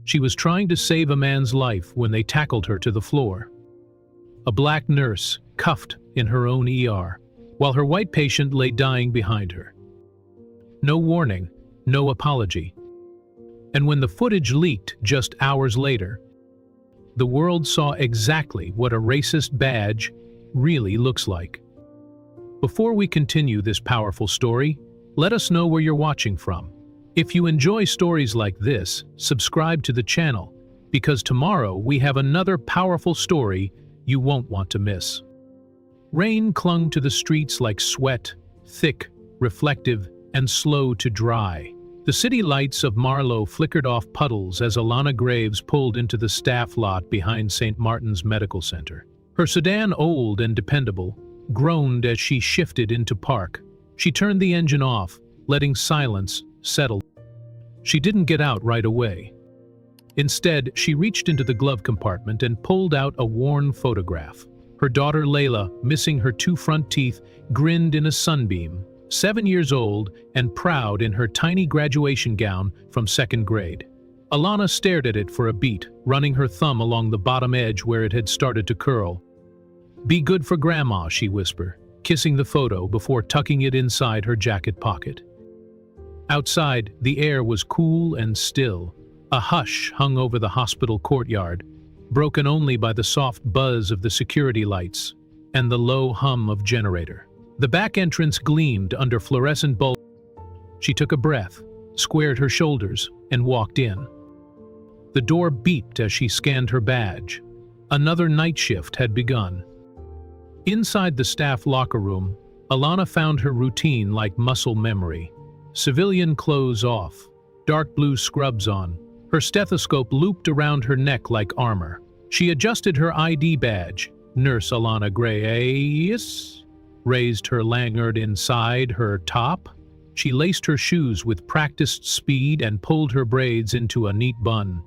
She was trying to save a man's life when they tackled her to the floor. A black nurse, cuffed in her own ER, while her white patient lay dying behind her. No warning, no apology. And when the footage leaked just hours later, the world saw exactly what a racist badge really looks like. Before we continue this powerful story, let us know where you're watching from. If you enjoy stories like this, subscribe to the channel, because tomorrow we have another powerful story you won't want to miss. Rain clung to the streets like sweat, thick, reflective, and slow to dry. The city lights of Marlow flickered off puddles as Alana Graves pulled into the staff lot behind St. Martin's Medical Center. Her sedan, old and dependable, groaned as she shifted into park. She turned the engine off, letting silence settle. She didn't get out right away. Instead, she reached into the glove compartment and pulled out a worn photograph. Her daughter Layla, missing her 2 front teeth, grinned in a sunbeam, 7 years old and proud in her tiny graduation gown from 2nd grade. Alana stared at it for a beat, running her thumb along the bottom edge where it had started to curl. "Be good for Grandma," she whispered, kissing the photo before tucking it inside her jacket pocket. Outside, the air was cool and still. A hush hung over the hospital courtyard, broken only by the soft buzz of the security lights and the low hum of generator. The back entrance gleamed under fluorescent bulbs. She took a breath, squared her shoulders, and walked in. The door beeped as she scanned her badge. Another night shift had begun. Inside the staff locker room, Alana found her routine like muscle memory. Civilian clothes off, dark blue scrubs on, her stethoscope looped around her neck like armor. She adjusted her ID badge, Nurse Alana Graves, raised her lanyard inside her top. She laced her shoes with practiced speed and pulled her braids into a neat bun.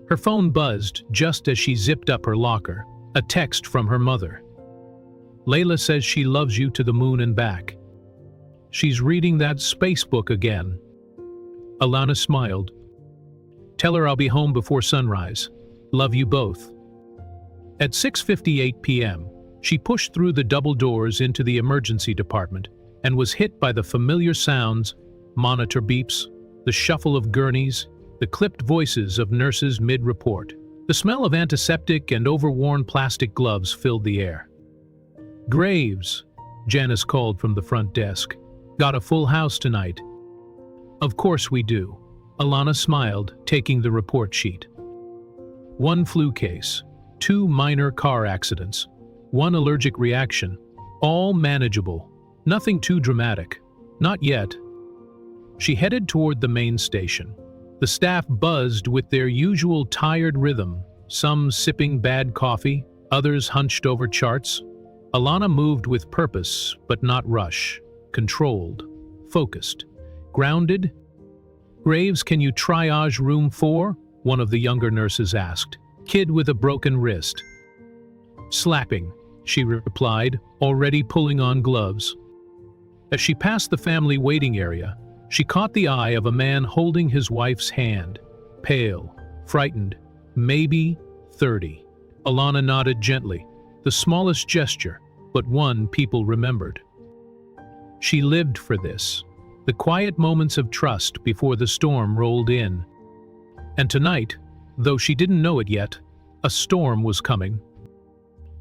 Her phone buzzed just as she zipped up her locker, a text from her mother. "Layla says she loves you to the moon and back. She's reading that space book again." Alana smiled. "Tell her I'll be home before sunrise. Love you both." At 6:58 p.m., she pushed through the double doors into the emergency department and was hit by the familiar sounds, monitor beeps, the shuffle of gurneys, the clipped voices of nurses mid-report. The smell of antiseptic and overworn plastic gloves filled the air. "Graves," Janice called from the front desk. "Got a full house tonight." "Of course we do." Alana smiled, taking the report sheet. 1 flu case, 2 minor car accidents, 1 allergic reaction, all manageable. Nothing too dramatic. Not yet. She headed toward the main station. The staff buzzed with their usual tired rhythm, some sipping bad coffee, others hunched over charts. Alana moved with purpose, but not rush. Controlled, focused, grounded. "Graves, can you triage room 4? One of the younger nurses asked. "Kid with a broken wrist." "Slapping," she replied, already pulling on gloves. As she passed the family waiting area, she caught the eye of a man holding his wife's hand, pale, frightened, maybe 30. Alana nodded gently, the smallest gesture, but one people remembered. She lived for this, the quiet moments of trust before the storm rolled in. And tonight, though she didn't know it yet, a storm was coming.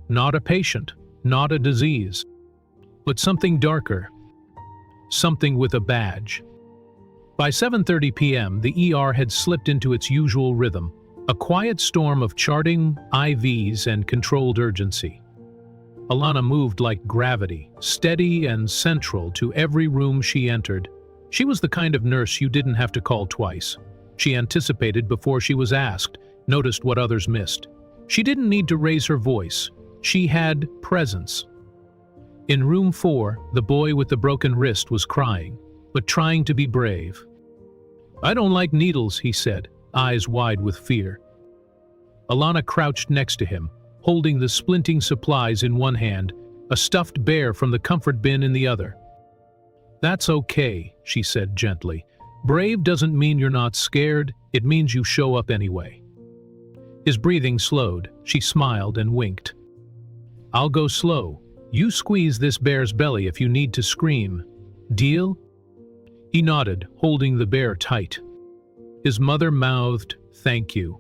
Not a patient, not a disease, but something darker, something with a badge. By 7:30 p.m., the ER had slipped into its usual rhythm, a quiet storm of charting, IVs, and controlled urgency. Alana moved like gravity, steady and central to every room she entered. She was the kind of nurse you didn't have to call twice. She anticipated before she was asked, noticed what others missed. She didn't need to raise her voice. She had presence. In room 4, the boy with the broken wrist was crying, but trying to be brave. "I don't like needles," he said, eyes wide with fear. Alana crouched next to him, holding the splinting supplies in one hand, a stuffed bear from the comfort bin in the other. "That's okay," she said gently. "Brave doesn't mean you're not scared, It means you show up anyway. His breathing slowed. She smiled and winked. I'll go slow. You squeeze this bear's belly if you need to scream. Deal? He nodded, holding the bear tight. His mother mouthed, "Thank you."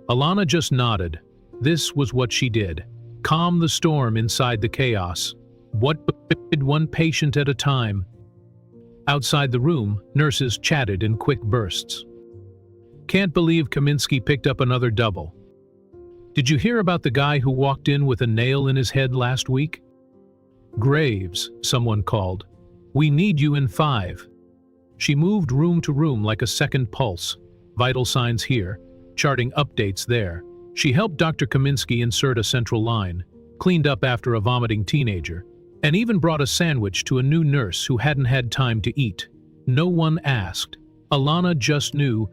Alana just nodded. This was what she did. Calm the storm inside the chaos. One patient at a time. Outside the room, nurses chatted in quick bursts. Can't believe Kaminsky picked up another double. Did you hear about the guy who walked in with a nail in his head last week? Graves, someone called. We need you in 5. She moved room to room like a second pulse. Vital signs here, charting updates there. She helped Dr. Kaminsky insert a central line, cleaned up after a vomiting teenager, and even brought a sandwich to a new nurse who hadn't had time to eat. No one asked. Alana just knew.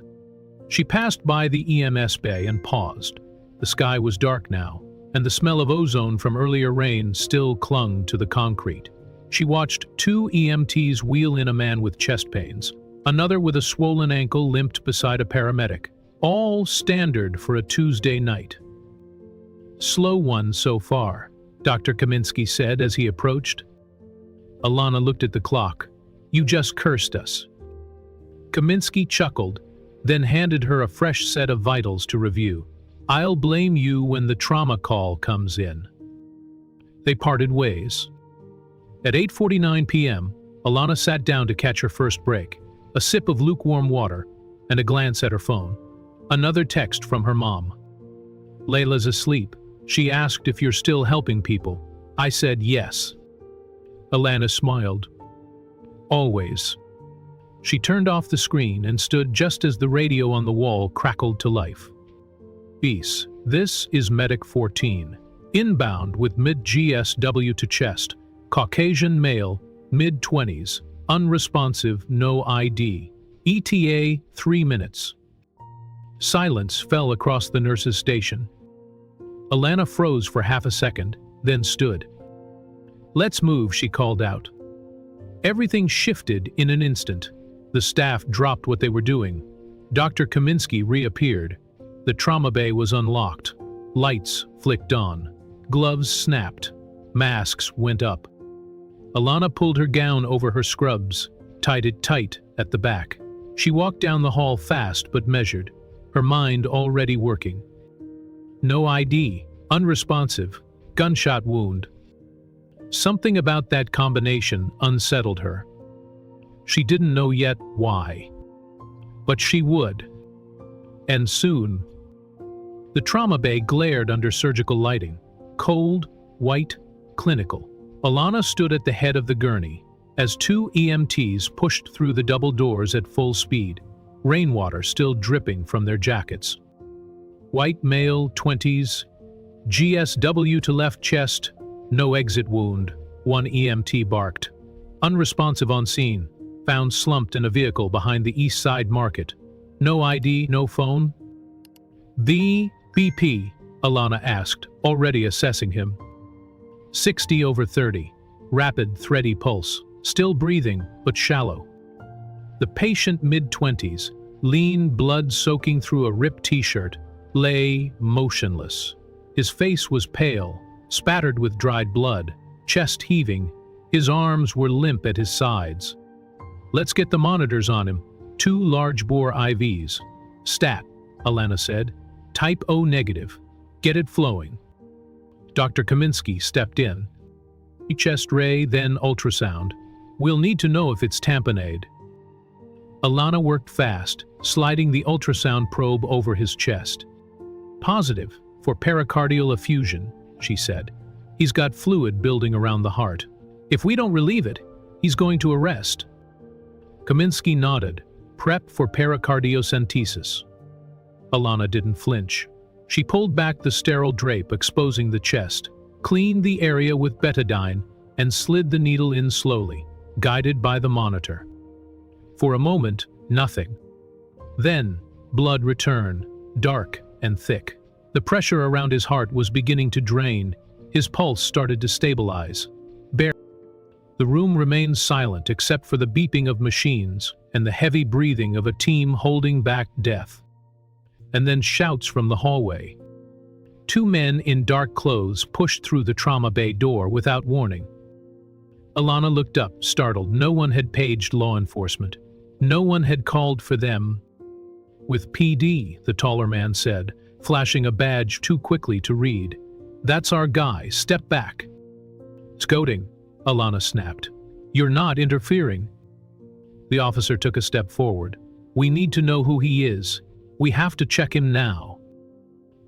She passed by the EMS bay and paused. The sky was dark now, and the smell of ozone from earlier rain still clung to the concrete. She watched 2 EMTs wheel in a man with chest pains. Another with a swollen ankle limped beside a paramedic. All standard for a Tuesday night. Slow one so far, Dr. Kaminsky said as he approached. Alana looked at the clock. You just cursed us. Kaminsky chuckled, then handed her a fresh set of vitals to review. I'll blame you when the trauma call comes in. They parted ways. At 8:49 p.m., Alana sat down to catch her first break, a sip of lukewarm water, and a glance at her phone. Another text from her mom. Layla's asleep. She asked if you're still helping people. I said yes. Alana smiled. Always. She turned off the screen and stood just as the radio on the wall crackled to life. Peace. This is Medic 14. Inbound with mid-GSW to chest. Caucasian male, mid-20s. Unresponsive, no ID. ETA 3 minutes. Silence fell across the nurse's station. Alana froze for half a second, then stood. Let's move, she called out. Everything shifted in an instant. The staff dropped what they were doing. Dr. Kaminsky reappeared. The trauma bay was unlocked. Lights flicked on. Gloves snapped. Masks went up. Alana pulled her gown over her scrubs, tied it tight at the back. She walked down the hall fast but measured, her mind already working. No ID, unresponsive, gunshot wound. Something about that combination unsettled her. She didn't know yet why. But she would. And soon. The trauma bay glared under surgical lighting. Cold, white, clinical. Alana stood at the head of the gurney as 2 EMTs pushed through the double doors at full speed, rainwater still dripping from their jackets. White male, 20s, GSW to left chest, no exit wound, 1 EMT barked. Unresponsive on scene, found slumped in a vehicle behind the East Side Market. No ID, no phone? The BP, Alana asked, already assessing him. 60/30, rapid, thready pulse, still breathing, but shallow. The patient mid-20s, lean, blood soaking through a ripped t-shirt, lay motionless. His face was pale, spattered with dried blood, chest heaving. His arms were limp at his sides. Let's get the monitors on him. 2 large-bore IVs. Stat, Alana said. Type O negative. Get it flowing. Dr. Kaminsky stepped in. Chest ray, then ultrasound. We'll need to know if it's tamponade. Alana worked fast, sliding the ultrasound probe over his chest. Positive for pericardial effusion, she said. He's got fluid building around the heart. If we don't relieve it, he's going to arrest. Kaminsky nodded. Prep for pericardiocentesis. Alana didn't flinch. She pulled back the sterile drape exposing the chest, cleaned the area with betadine, and slid the needle in slowly, guided by the monitor. For a moment, nothing. Then, blood returned, dark and thick. The pressure around his heart was beginning to drain. His pulse started to stabilize. The room remained silent except for the beeping of machines and the heavy breathing of a team holding back death. and then shouts from the hallway. Two men in dark clothes pushed through the trauma bay door without warning. Alana looked up, startled. No one had paged law enforcement. No one had called for them. "With PD," the taller man said, flashing a badge too quickly to read. "That's our guy. Step back." "Scouting," Alana snapped. "You're not interfering." The officer took a step forward. "We need to know who he is. We have to check him now."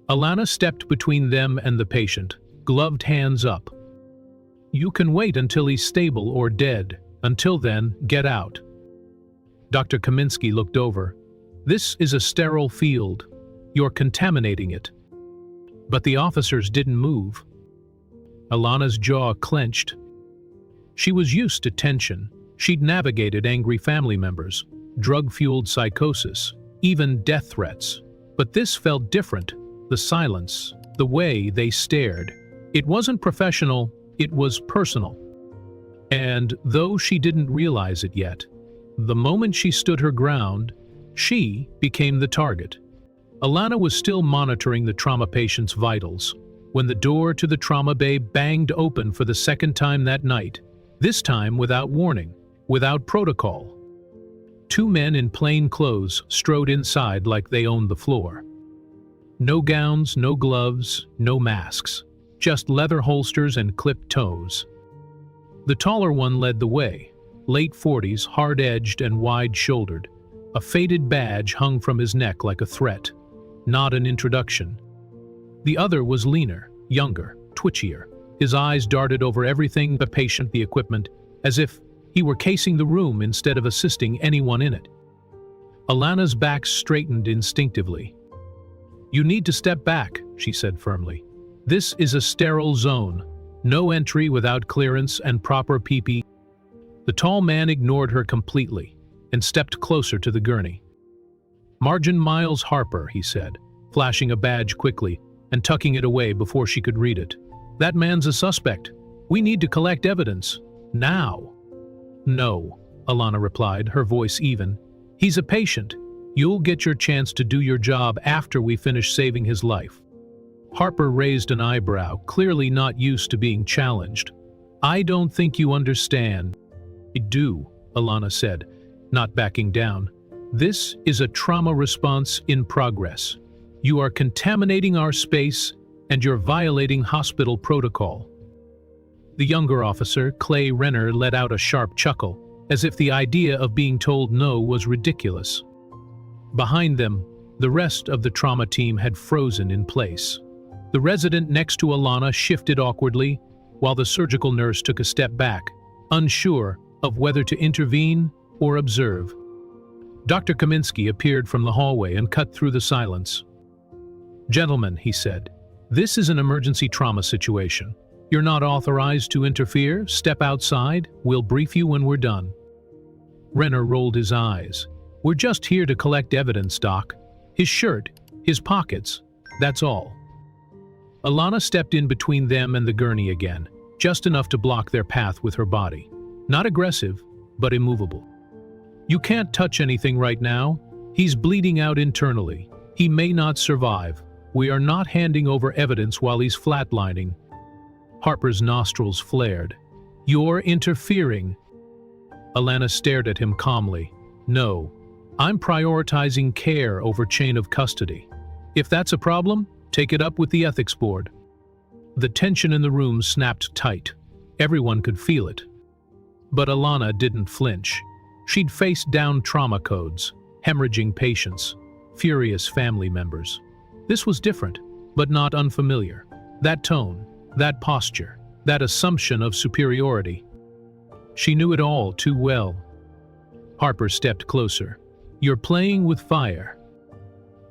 Alana stepped between them and the patient, gloved hands up. "You can wait until he's stable or dead. Until then, get out." Dr. Kaminsky looked over. "This is a sterile field. You're contaminating it." But the officers didn't move. Alana's jaw clenched. She was used to tension. She'd navigated angry family members, drug-fueled psychosis, even death threats. But this felt different. The silence, the way they stared. It wasn't professional, it was personal. And though she didn't realize it yet, the moment she stood her ground, she became the target. Alana was still monitoring the trauma patient's vitals when the door to the trauma bay banged open for the second time that night, this time without warning, without protocol. Two men in plain clothes strode inside like they owned the floor. No gowns, no gloves, no masks, just leather holsters and clipped toes. The taller one led the way, late 40s, hard-edged and wide-shouldered. A faded badge hung from his neck like a threat, not an introduction. The other was leaner, younger, twitchier. His eyes darted over everything, the patient, the equipment, as if he were casing the room instead of assisting anyone in it. Alana's back straightened instinctively. "You need to step back," she said firmly. "This is a sterile zone. No entry without clearance and proper PP." The tall man ignored her completely and stepped closer to the gurney. "Margin Miles Harper," he said, flashing a badge quickly and tucking it away before she could read it. "That man's a suspect. We need to collect evidence. Now." "No," Alana replied, her voice even. "He's a patient. You'll get your chance to do your job after we finish saving his life." Harper raised an eyebrow, clearly not used to being challenged. "I don't think you understand." "I do," Alana said, not backing down. "This is a trauma response in progress. You are contaminating our space, and you're violating hospital protocol." The younger officer, Clay Renner, let out a sharp chuckle, as if the idea of being told no was ridiculous. Behind them, the rest of the trauma team had frozen in place. The resident next to Alana shifted awkwardly, while the surgical nurse took a step back, unsure of whether to intervene or observe. Dr. Kaminsky appeared from the hallway and cut through the silence. "Gentlemen," he said, "this is an emergency trauma situation. You're not authorized to interfere. Step outside. We'll brief you when we're done." Renner rolled his eyes. "We're just here to collect evidence, Doc. His shirt, his pockets, that's all." Alana stepped in between them and the gurney again, just enough to block their path with her body. Not aggressive, but immovable. "You can't touch anything right now. He's bleeding out internally. He may not survive. We are not handing over evidence while he's flatlining." Harper's nostrils flared. "You're interfering." Alana stared at him calmly. "No, I'm prioritizing care over chain of custody. If that's a problem, take it up with the ethics board." The tension in the room snapped tight. Everyone could feel it. But Alana didn't flinch. She'd faced down trauma codes, hemorrhaging patients, furious family members. This was different, but not unfamiliar. That tone, that posture, that assumption of superiority. She knew it all too well. Harper stepped closer. "You're playing with fire,"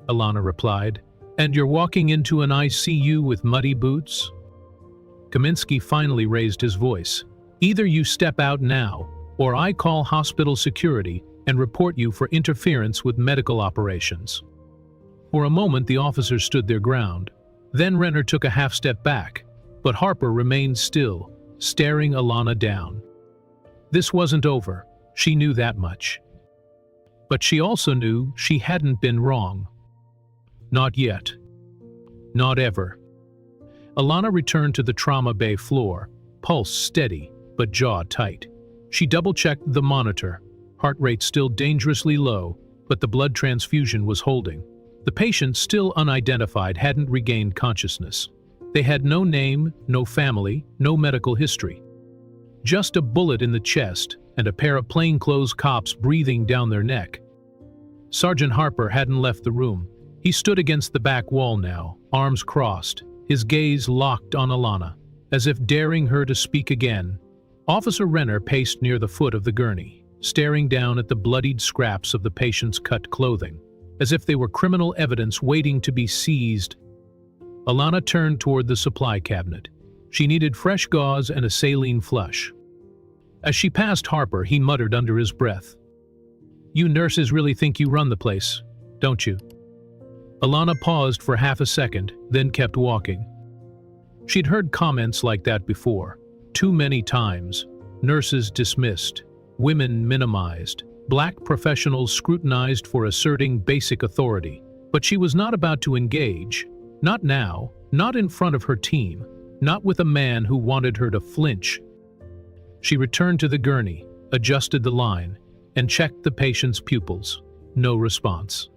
Alana replied. "And you're walking into an ICU with muddy boots?" Kaminsky finally raised his voice. "Either you step out now, or I call hospital security and report you for interference with medical operations." For a moment the officers stood their ground. Then Renner took a half step back, but Harper remained still, staring Alana down. This wasn't over, she knew that much. But she also knew she hadn't been wrong. Not yet. Not ever. Alana returned to the trauma bay floor, pulse steady, but jaw tight. She double-checked the monitor, heart rate still dangerously low, but the blood transfusion was holding. The patient, still unidentified, hadn't regained consciousness. They had no name, no family, no medical history. Just a bullet in the chest and a pair of plainclothes cops breathing down their neck. Sergeant Harper hadn't left the room. He stood against the back wall now, arms crossed, his gaze locked on Alana, as if daring her to speak again. Officer Renner paced near the foot of the gurney, staring down at the bloodied scraps of the patient's cut clothing, as if they were criminal evidence waiting to be seized. Alana turned toward the supply cabinet. She needed fresh gauze and a saline flush. As she passed Harper, he muttered under his breath, "You nurses really think you run the place, don't you?" Alana paused for half a second, then kept walking. She'd heard comments like that before, too many times. Nurses dismissed, women minimized, black professionals scrutinized for asserting basic authority. But she was not about to engage. Not now, not in front of her team, not with a man who wanted her to flinch. She returned to the gurney, adjusted the line, and checked the patient's pupils. No response.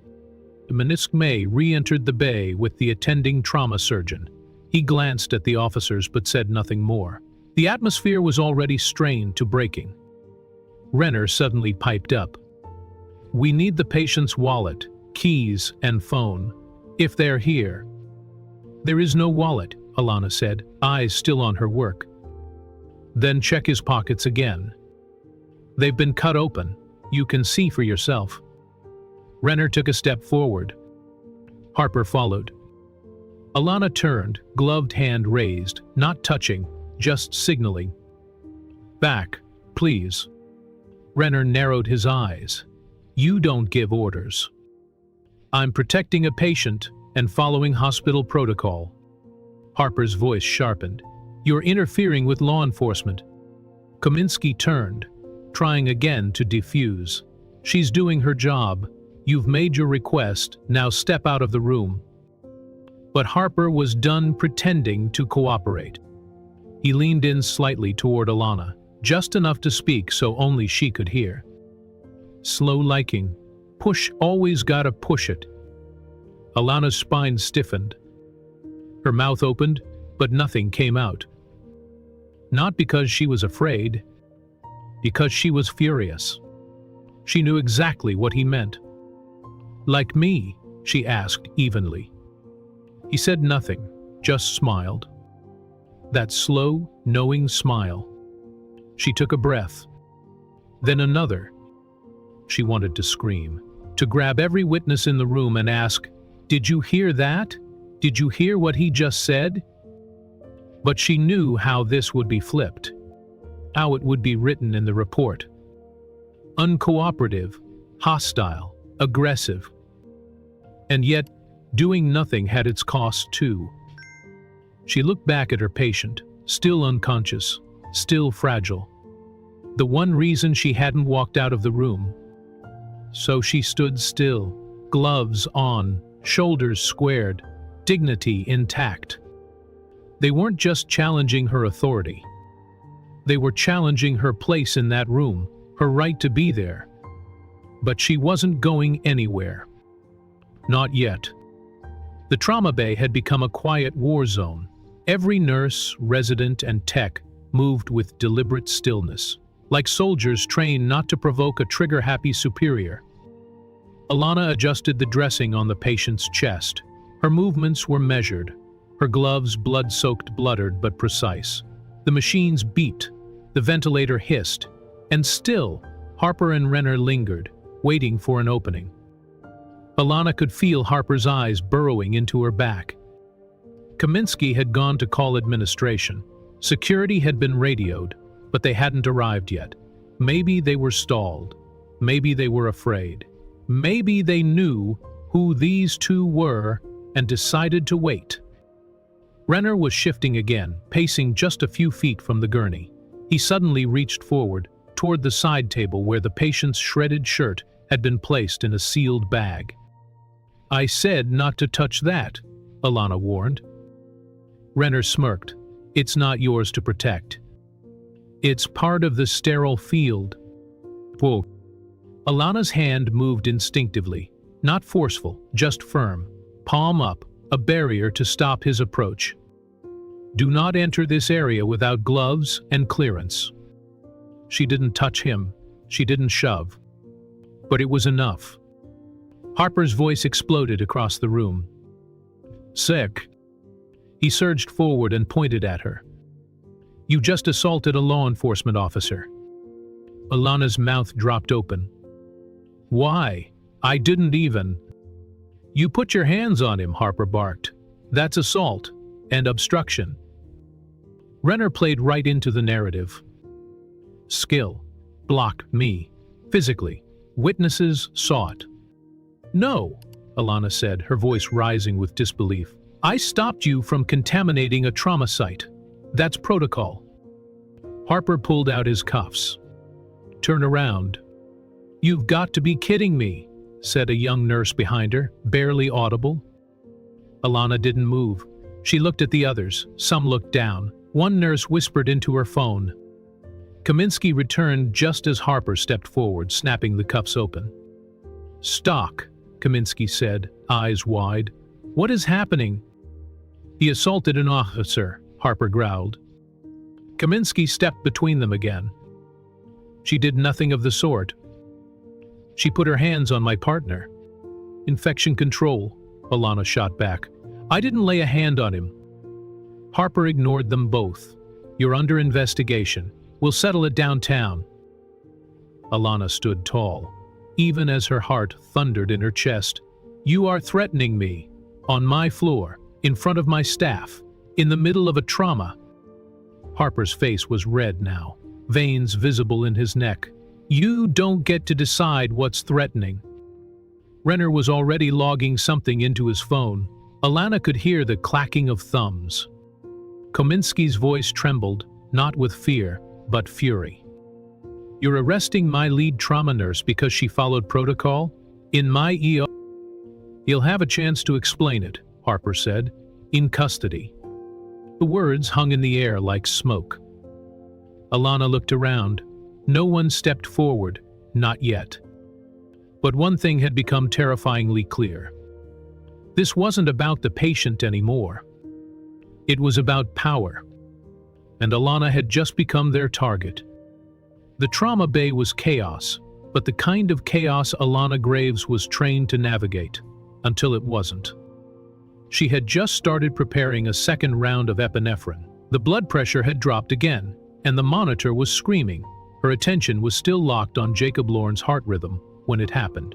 Menisk May re-entered the bay with the attending trauma surgeon. He glanced at the officers but said nothing more. The atmosphere was already strained to breaking. Renner suddenly piped up. "We need the patient's wallet, keys, and phone. If they're here." "There is no wallet," Alana said, eyes still on her work. "Then check his pockets again. They've been cut open. You can see for yourself." Renner took a step forward. Harper followed. Alana turned, gloved hand raised, not touching, just signaling. "Back, please." Renner narrowed his eyes. "You don't give orders." "I'm protecting a patient and following hospital protocol." Harper's voice sharpened. "You're interfering with law enforcement." Kaminsky turned, trying again to defuse. "She's doing her job. You've made your request, now step out of the room." But Harper was done pretending to cooperate. He leaned in slightly toward Alana, just enough to speak so only she could hear. "Slow liking. Push, always gotta push it." Alana's spine stiffened. Her mouth opened, but nothing came out. Not because she was afraid, because she was furious. She knew exactly what he meant. "Like me?" she asked evenly. He said nothing, just smiled. That slow, knowing smile. She took a breath. Then another. She wanted to scream, to grab every witness in the room and ask, "Did you hear that? Did you hear what he just said?" But she knew how this would be flipped, how it would be written in the report. Uncooperative, hostile, aggressive. And yet, doing nothing had its cost too. She looked back at her patient, still unconscious, still fragile. The one reason she hadn't walked out of the room. So she stood still, gloves on, shoulders squared, dignity intact. They weren't just challenging her authority. They were challenging her place in that room, her right to be there. But she wasn't going anywhere. Not yet. The trauma bay had become a quiet war zone. Every nurse, resident, and tech moved with deliberate stillness, like soldiers trained not to provoke a trigger-happy superior. Alana adjusted the dressing on the patient's chest. Her movements were measured, her gloves blood-soaked, bluttered but precise. The machines beeped, the ventilator hissed, and still, Harper and Renner lingered, waiting for an opening. Alana could feel Harper's eyes burrowing into her back. Kaminsky had gone to call administration. Security had been radioed, but they hadn't arrived yet. Maybe they were stalled. Maybe they were afraid. Maybe they knew who these two were and decided to wait. Renner was shifting again, pacing just a few feet from the gurney. He suddenly reached forward, toward the side table where the patient's shredded shirt had been placed in a sealed bag. I said not to touch that, Alana warned. Renner smirked. It's not yours to protect. It's part of the sterile field. Whoa. Alana's hand moved instinctively, not forceful, just firm, palm up, a barrier to stop his approach. Do not enter this area without gloves and clearance. She didn't touch him, she didn't shove. But it was enough. Harper's voice exploded across the room. Sick. He surged forward and pointed at her. You just assaulted a law enforcement officer. Alana's mouth dropped open. Why? I didn't even. You put your hands on him, Harper barked. That's assault and obstruction. Renner played right into the narrative. Skill. Block me. Physically. Witnesses saw it. No, Alana said, her voice rising with disbelief. I stopped you from contaminating a trauma site. That's protocol. Harper pulled out his cuffs. Turn around. You've got to be kidding me, said a young nurse behind her, barely audible. Alana didn't move. She looked at the others. Some looked down. One nurse whispered into her phone. Kaminsky returned just as Harper stepped forward, snapping the cuffs open. Stock, Kaminsky said, eyes wide. What is happening? He assaulted an officer, Harper growled. Kaminsky stepped between them again. She did nothing of the sort. She put her hands on my partner. Infection control, Alana shot back. I didn't lay a hand on him. Harper ignored them both. You're under investigation. We'll settle it downtown. Alana stood tall, even as her heart thundered in her chest. You are threatening me. On my floor, in front of my staff, in the middle of a trauma. Harper's face was red now, veins visible in his neck. You don't get to decide what's threatening. Renner was already logging something into his phone. Alana could hear the clacking of thumbs. Kominsky's voice trembled, not with fear, but fury. You're arresting my lead trauma nurse because she followed protocol? In my ER? You'll have a chance to explain it, Harper said, in custody. The words hung in the air like smoke. Alana looked around. No one stepped forward, not yet. But one thing had become terrifyingly clear. This wasn't about the patient anymore. It was about power. And Alana had just become their target. The trauma bay was chaos, but the kind of chaos Alana Graves was trained to navigate, until it wasn't. She had just started preparing a second round of epinephrine. The blood pressure had dropped again, and the monitor was screaming. Her attention was still locked on Jacob Lorne's heart rhythm when it happened.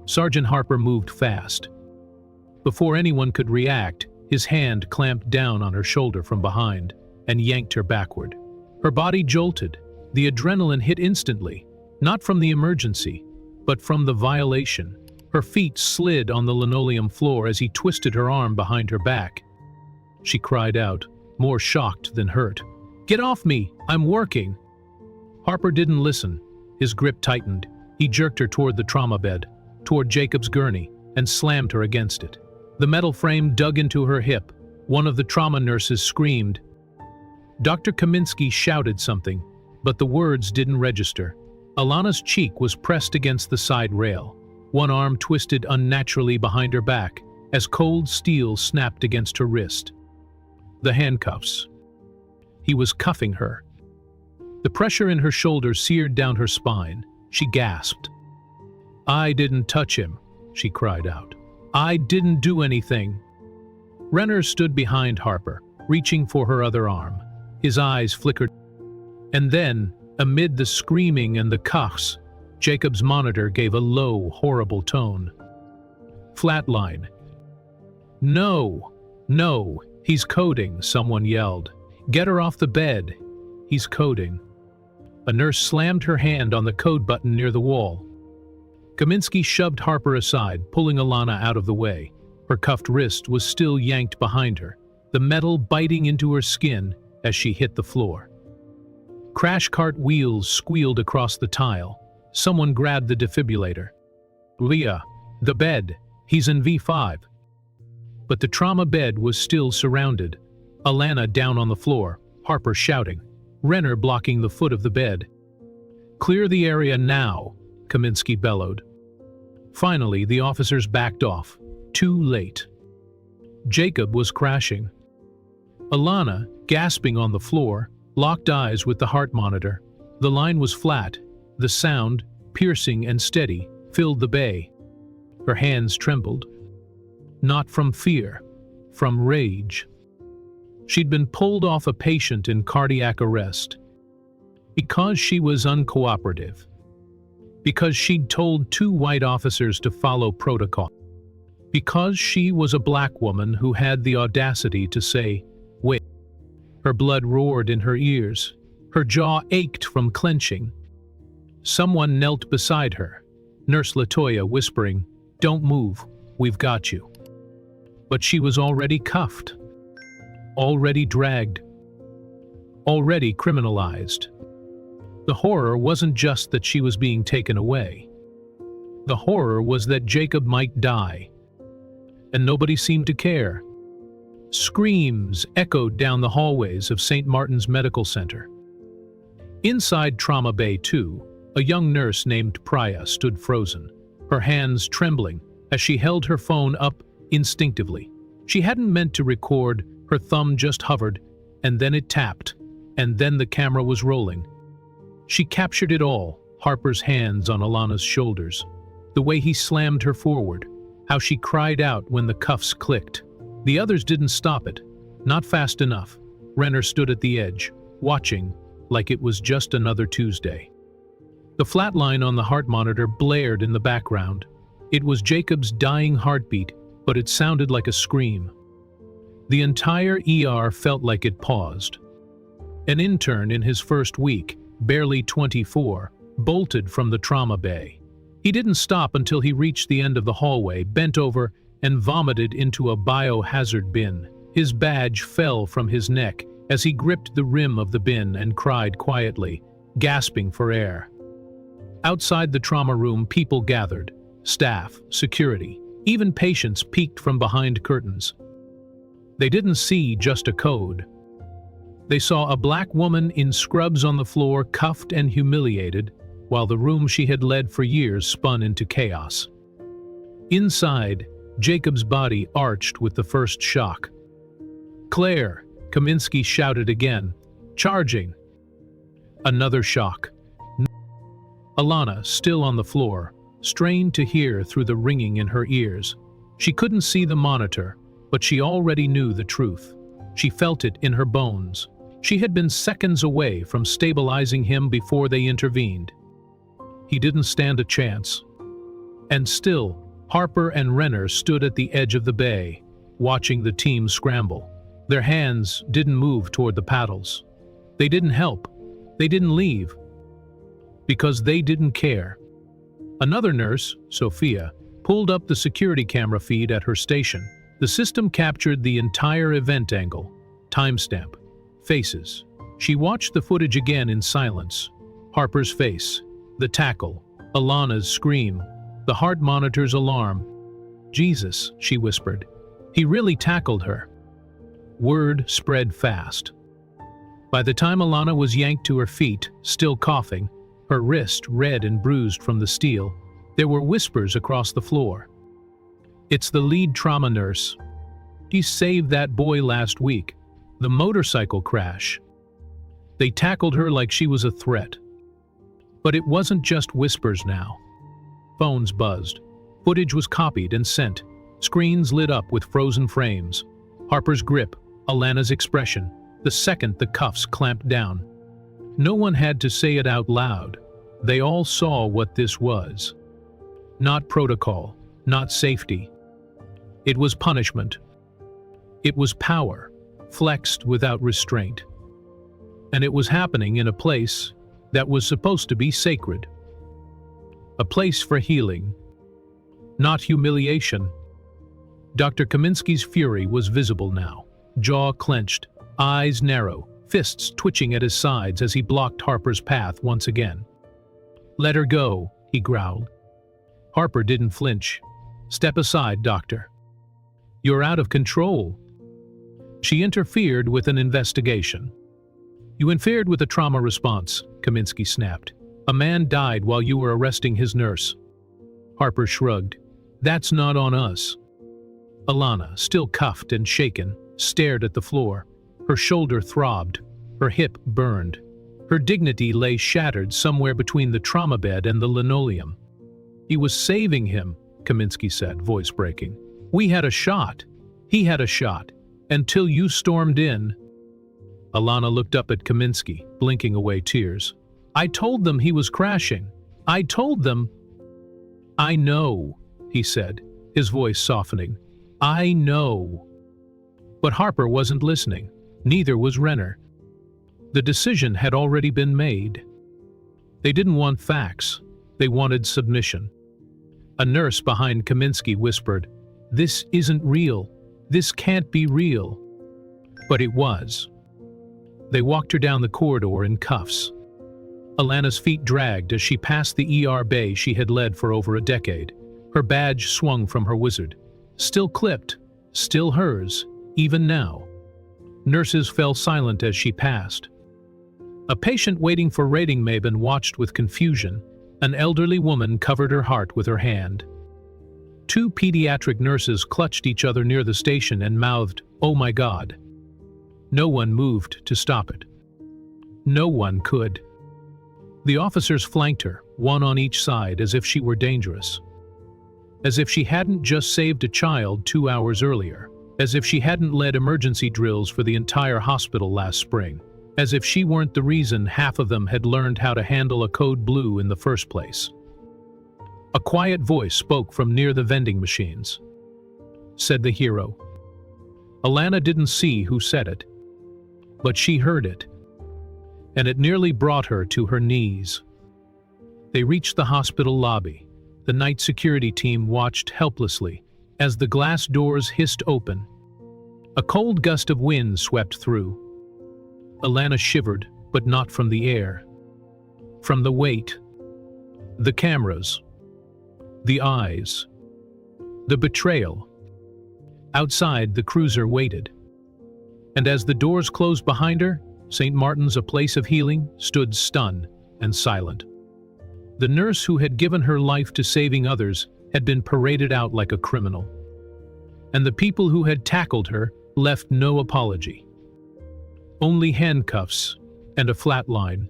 Sergeant Harper moved fast. Before anyone could react, his hand clamped down on her shoulder from behind and yanked her backward. Her body jolted. The adrenaline hit instantly, not from the emergency, but from the violation. Her feet slid on the linoleum floor as he twisted her arm behind her back. She cried out, more shocked than hurt. Get off me! I'm working! Harper didn't listen. His grip tightened. He jerked her toward the trauma bed, toward Jacob's gurney, and slammed her against it. The metal frame dug into her hip. One of the trauma nurses screamed. Dr. Kaminsky shouted something, but the words didn't register. Alana's cheek was pressed against the side rail. One arm twisted unnaturally behind her back as cold steel snapped against her wrist. The handcuffs. He was cuffing her. The pressure in her shoulder seared down her spine. She gasped. I didn't touch him, she cried out. I didn't do anything. Renner stood behind Harper, reaching for her other arm. His eyes flickered. And then, amid the screaming and the cuffs, Jacob's monitor gave a low, horrible tone. Flatline. No, no, he's coding, someone yelled. Get her off the bed. He's coding. A nurse slammed her hand on the code button near the wall. Kaminsky shoved Harper aside, pulling Alana out of the way. Her cuffed wrist was still yanked behind her, the metal biting into her skin as she hit the floor. Crash cart wheels squealed across the tile. Someone grabbed the defibrillator. Leah, the bed, He's in V5. But the trauma bed was still surrounded. Alana down on the floor, Harper shouting, Renner blocking the foot of the bed. "Clear the area now," Kaminsky bellowed. Finally, the officers backed off. Too late. Jacob was crashing. Alana, gasping on the floor, locked eyes with the heart monitor. The line was flat. The sound, piercing and steady, filled the bay. Her hands trembled. Not from fear, from rage. She'd been pulled off a patient in cardiac arrest. Because she was uncooperative. Because she'd told 2 white officers to follow protocol. Because she was a black woman who had the audacity to say, "Wait." Her blood roared in her ears. Her jaw ached from clenching. Someone knelt beside her, Nurse Latoya whispering, "Don't move, we've got you." But she was already cuffed. Already dragged. Already criminalized. The horror wasn't just that she was being taken away. The horror was that Jacob might die. And nobody seemed to care. Screams echoed down the hallways of St. Martin's Medical Center. Inside Trauma Bay 2, a young nurse named Priya stood frozen, her hands trembling as she held her phone up instinctively. She hadn't meant to record, her thumb just hovered, and then it tapped, and then the camera was rolling. She captured it all, Harper's hands on Alana's shoulders, the way he slammed her forward, how she cried out when the cuffs clicked. The others didn't stop it, not fast enough. Renner stood at the edge, watching like it was just another Tuesday. The flat line on the heart monitor blared in the background. It was Jacob's dying heartbeat, but it sounded like a scream. The entire ER felt like it paused. An intern in his first week, barely 24, bolted from the trauma bay. He didn't stop until he reached the end of the hallway, bent over, and vomited into a biohazard bin. His badge fell from his neck as he gripped the rim of the bin and cried quietly, gasping for air. Outside the trauma room, people gathered. Staff, security, even patients peeked from behind curtains. They didn't see just a code. They saw a black woman in scrubs on the floor, cuffed and humiliated, while the room she had led for years spun into chaos. Inside, Jacob's body arched with the first shock. "Claire!" Kaminsky shouted again, charging. Another shock. Alana, still on the floor, strained to hear through the ringing in her ears. She couldn't see the monitor, but she already knew the truth. She felt it in her bones. She had been seconds away from stabilizing him before they intervened. He didn't stand a chance. And still, Harper and Renner stood at the edge of the bay, watching the team scramble. Their hands didn't move toward the paddles. They didn't help. They didn't leave. Because they didn't care. Another nurse, Sophia, pulled up the security camera feed at her station. The system captured the entire event angle, timestamp, faces. She watched the footage again in silence. Harper's face, the tackle, Alana's scream, the heart monitor's alarm. "Jesus," she whispered. "He really tackled her." Word spread fast. By the time Alana was yanked to her feet, still coughing, her wrist red and bruised from the steel, there were whispers across the floor. "It's the lead trauma nurse. He saved that boy last week. The motorcycle crash. They tackled her like she was a threat." But it wasn't just whispers now. Phones buzzed. Footage was copied and sent. Screens lit up with frozen frames. Harper's grip, Alana's expression, the second the cuffs clamped down. No one had to say it out loud. They all saw what this was. Not protocol, not safety. It was punishment. It was power, flexed without restraint. And it was happening in a place that was supposed to be sacred. A place for healing, not humiliation. Dr. Kaminsky's fury was visible now, jaw clenched, eyes narrow, fists twitching at his sides as he blocked Harper's path once again. "Let her go," he growled. Harper didn't flinch. "Step aside, doctor. You're out of control." She interfered with an investigation. "You interfered with a trauma response," Kaminsky snapped. "A man died while you were arresting his nurse." Harper shrugged. "That's not on us." Alana, still cuffed and shaken, stared at the floor. Her shoulder throbbed. Her hip burned. Her dignity lay shattered somewhere between the trauma bed and the linoleum. "He was saving him," Kaminsky said, voice breaking. "We had a shot. He had a shot. Until you stormed in." Alana looked up at Kaminsky, blinking away tears. "I told them he was crashing. I told them." "I know," he said, his voice softening. "I know." But Harper wasn't listening. Neither was Renner. The decision had already been made. They didn't want facts. They wanted submission. A nurse behind Kaminsky whispered, "This isn't real. This can't be real." But it was. They walked her down the corridor in cuffs. Alana's feet dragged as she passed the ER bay she had led for over a decade. Her badge swung from her wizard. Still clipped, still hers, even now. Nurses fell silent as she passed. A patient waiting for rating Mabon watched with confusion. An elderly woman covered her heart with her hand. Two pediatric nurses clutched each other near the station and mouthed, "Oh my God." No one moved to stop it. No one could. The officers flanked her, one on each side, as if she were dangerous. As if she hadn't just saved a child 2 hours earlier. As if she hadn't led emergency drills for the entire hospital last spring. As if she weren't the reason half of them had learned how to handle a code blue in the first place. A quiet voice spoke from near the vending machines. Said the hero. Alana didn't see who said it, but she heard it. And it nearly brought her to her knees. They reached the hospital lobby. The night security team watched helplessly as the glass doors hissed open. A cold gust of wind swept through. Alana shivered, but not from the air. From the weight. The cameras. The eyes. The betrayal. Outside, the cruiser waited. And as the doors closed behind her, St. Martin's, a place of healing, stood stunned and silent. The nurse who had given her life to saving others had been paraded out like a criminal. And the people who had tackled her left no apology. Only handcuffs and a flat line.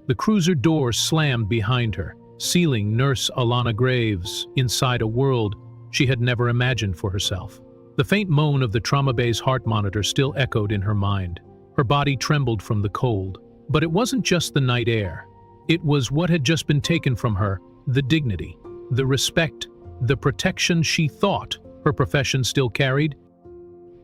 The cruiser door slammed behind her, sealing Nurse Alana Graves inside a world she had never imagined for herself. The faint moan of the trauma bay's heart monitor still echoed in her mind. Her body trembled from the cold. But it wasn't just the night air. It was what had just been taken from her, the dignity, the respect, the protection she thought her profession still carried.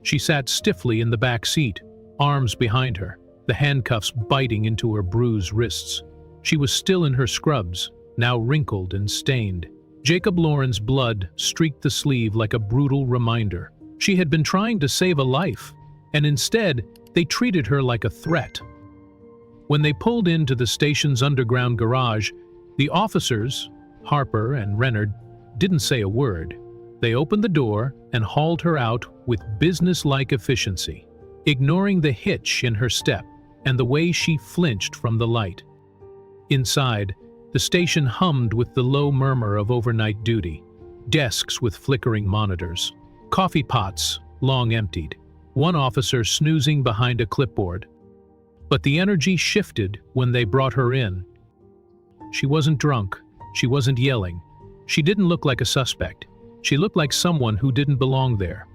She sat stiffly in the back seat, arms behind her, the handcuffs biting into her bruised wrists. She was still in her scrubs, now wrinkled and stained. Jacob Lauren's blood streaked the sleeve like a brutal reminder. She had been trying to save a life, and instead, they treated her like a threat. When they pulled into the station's underground garage, the officers, Harper and Renner, didn't say a word. They opened the door and hauled her out with business-like efficiency, ignoring the hitch in her step and the way she flinched from the light. Inside, the station hummed with the low murmur of overnight duty, desks with flickering monitors, coffee pots long emptied, one officer snoozing behind a clipboard. But the energy shifted when they brought her in. She wasn't drunk, she wasn't yelling, she didn't look like a suspect. She looked like someone who didn't belong there.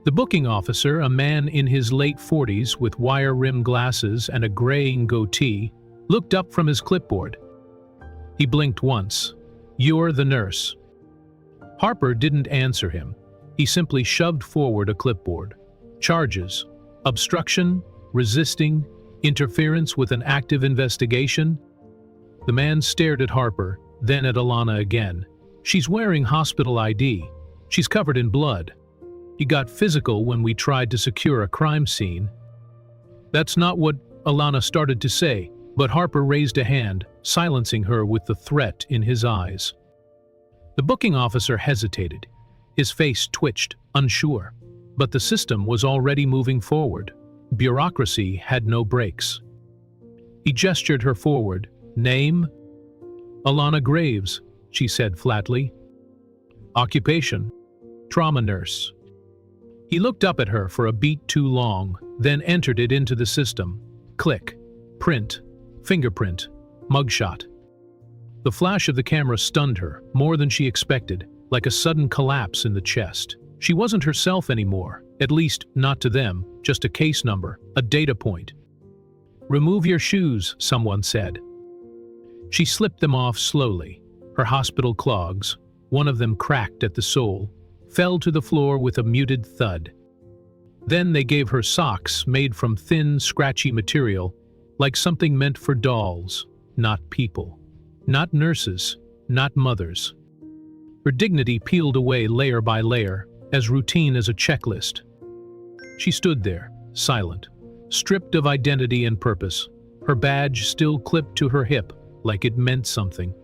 The booking officer, a man in his late 40s with wire-rimmed glasses and a graying goatee, looked up from his clipboard. He blinked once. "You're the nurse." Harper didn't answer him. He simply shoved forward a clipboard. Charges: obstruction, resisting, interference with an active investigation. The man stared at Harper, then at Alana again. "She's wearing hospital ID. She's covered in blood. He got physical when we tried to secure a crime scene." That's not what Alana started to say, but Harper raised a hand, silencing her with the threat in his eyes. The booking officer hesitated. His face twitched, unsure. But the system was already moving forward. Bureaucracy had no brakes. He gestured her forward. "Name?" "Alana Graves," she said flatly. "Occupation?" "Trauma nurse." He looked up at her for a beat too long, then entered it into the system. Click. Print. Fingerprint. Mugshot. The flash of the camera stunned her, more than she expected, like a sudden collapse in the chest. She wasn't herself anymore, at least not to them, just a case number, a data point. "Remove your shoes," someone said. She slipped them off slowly. Her hospital clogs, one of them cracked at the sole, fell to the floor with a muted thud. Then they gave her socks made from thin, scratchy material, like something meant for dolls, not people. Not nurses, not mothers. Her dignity peeled away layer by layer, as routine as a checklist. She stood there, silent, stripped of identity and purpose, her badge still clipped to her hip like it meant something.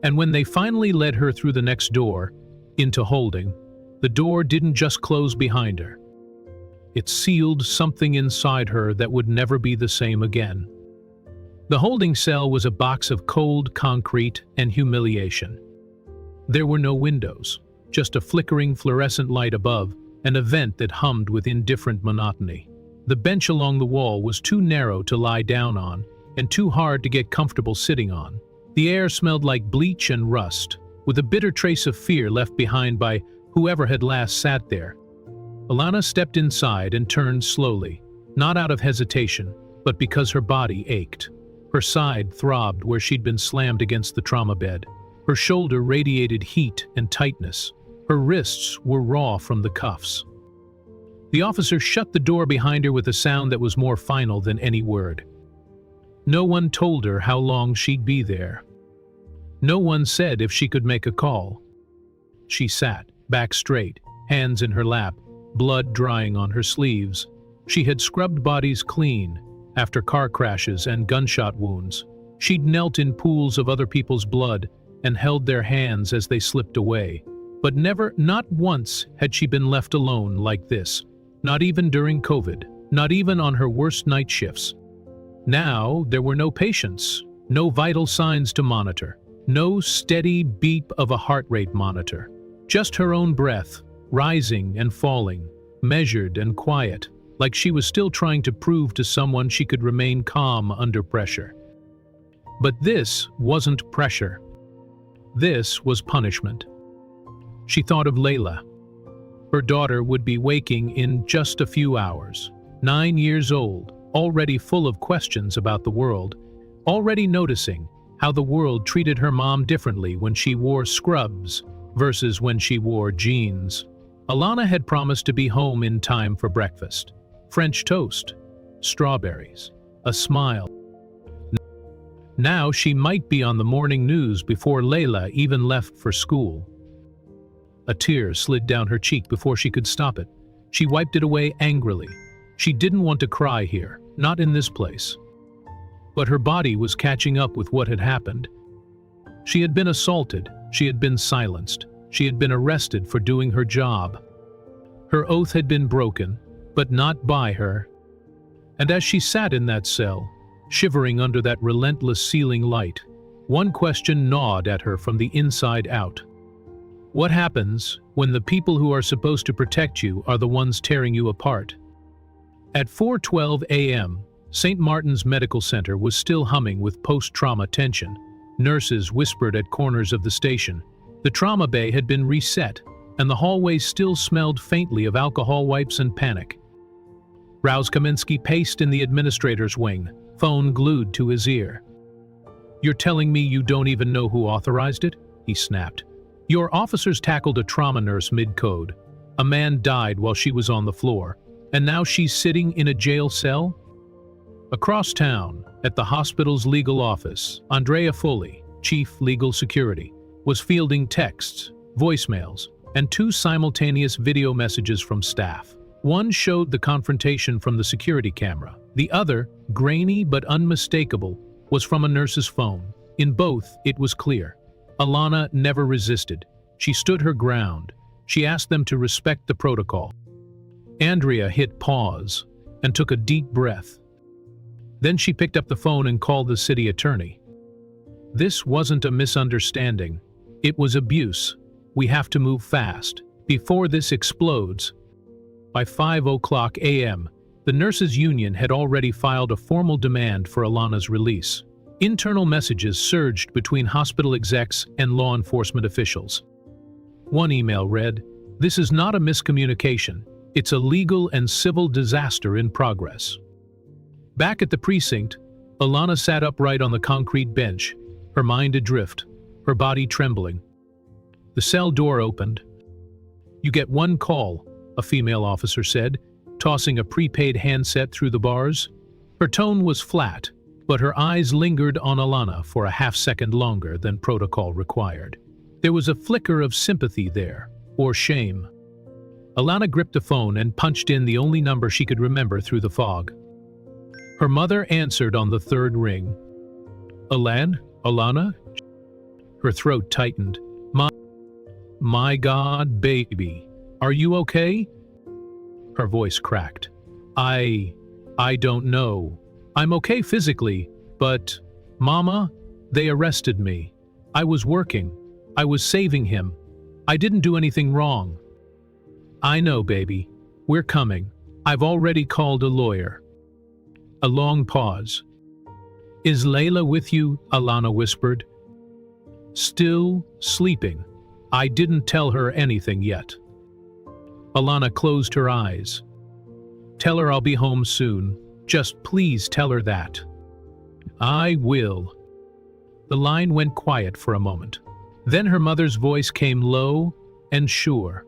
And when they finally led her through the next door, into holding, the door didn't just close behind her. It sealed something inside her that would never be the same again. The holding cell was a box of cold concrete and humiliation. There were no windows, just a flickering fluorescent light above, and a vent that hummed with indifferent monotony. The bench along the wall was too narrow to lie down on, and too hard to get comfortable sitting on. The air smelled like bleach and rust, with a bitter trace of fear left behind by whoever had last sat there. Alana stepped inside and turned slowly, not out of hesitation, but because her body ached. Her side throbbed where she'd been slammed against the trauma bed. Her shoulder radiated heat and tightness. Her wrists were raw from the cuffs. The officer shut the door behind her with a sound that was more final than any word. No one told her how long she'd be there. No one said if she could make a call. She sat, back straight, hands in her lap, blood drying on her sleeves. She had scrubbed bodies clean, after car crashes and gunshot wounds. She'd knelt in pools of other people's blood and held their hands as they slipped away. But never, not once, had she been left alone like this. Not even during COVID, not even on her worst night shifts. Now, there were no patients, no vital signs to monitor, no steady beep of a heart rate monitor. Just her own breath, rising and falling, measured and quiet, like she was still trying to prove to someone she could remain calm under pressure. But this wasn't pressure. This was punishment. She thought of Layla. Her daughter would be waking in just a few hours, 9 years old, already full of questions about the world, already noticing how the world treated her mom differently when she wore scrubs versus when she wore jeans. Alana had promised to be home in time for breakfast. French toast, strawberries, a smile. Now she might be on the morning news before Layla even left for school. A tear slid down her cheek before she could stop it. She wiped it away angrily. She didn't want to cry here, not in this place. But her body was catching up with what had happened. She had been assaulted, she had been silenced, she had been arrested for doing her job. Her oath had been broken, but not by her. And as she sat in that cell, shivering under that relentless ceiling light, one question gnawed at her from the inside out. What happens when the people who are supposed to protect you are the ones tearing you apart? At 4:12 a.m., St. Martin's Medical Center was still humming with post-trauma tension. Nurses whispered at corners of the station. The trauma bay had been reset, and the hallways still smelled faintly of alcohol wipes and panic. Rouse Kaminsky paced in the administrator's wing, phone glued to his ear. "You're telling me you don't even know who authorized it?" he snapped. "Your officers tackled a trauma nurse mid-code. A man died while she was on the floor, and now she's sitting in a jail cell?" Across town, at the hospital's legal office, Andrea Foley, chief legal security, was fielding texts, voicemails, and 2 simultaneous video messages from staff. One showed the confrontation from the security camera. The other, grainy but unmistakable, was from a nurse's phone. In both, it was clear. Alana never resisted. She stood her ground. She asked them to respect the protocol. Andrea hit pause and took a deep breath. Then she picked up the phone and called the city attorney. This wasn't a misunderstanding. It was abuse. We have to move fast, before this explodes. By 5:00 a.m., the nurses' union had already filed a formal demand for Alana's release. Internal messages surged between hospital execs and law enforcement officials. One email read, "This is not a miscommunication. It's a legal and civil disaster in progress." Back at the precinct, Alana sat upright on the concrete bench, her mind adrift, her body trembling. The cell door opened. "You get one call," a female officer said, tossing a prepaid handset through the bars. Her tone was flat, but her eyes lingered on Alana for a half-second longer than protocol required. There was a flicker of sympathy there, or shame. Alana gripped the phone and punched in the only number she could remember through the fog. Her mother answered on the third ring. Alana? Her throat tightened. My God, baby. Are you okay?" Her voice cracked. I don't know. I'm okay physically, but, Mama, they arrested me. I was working. I was saving him. I didn't do anything wrong." "I know, baby. We're coming. I've already called a lawyer." A long pause. "Is Layla with you?" Alana whispered. "Still sleeping. I didn't tell her anything yet." Alana closed her eyes. "Tell her I'll be home soon. Just please tell her that." "I will." The line went quiet for a moment. Then her mother's voice came low and sure.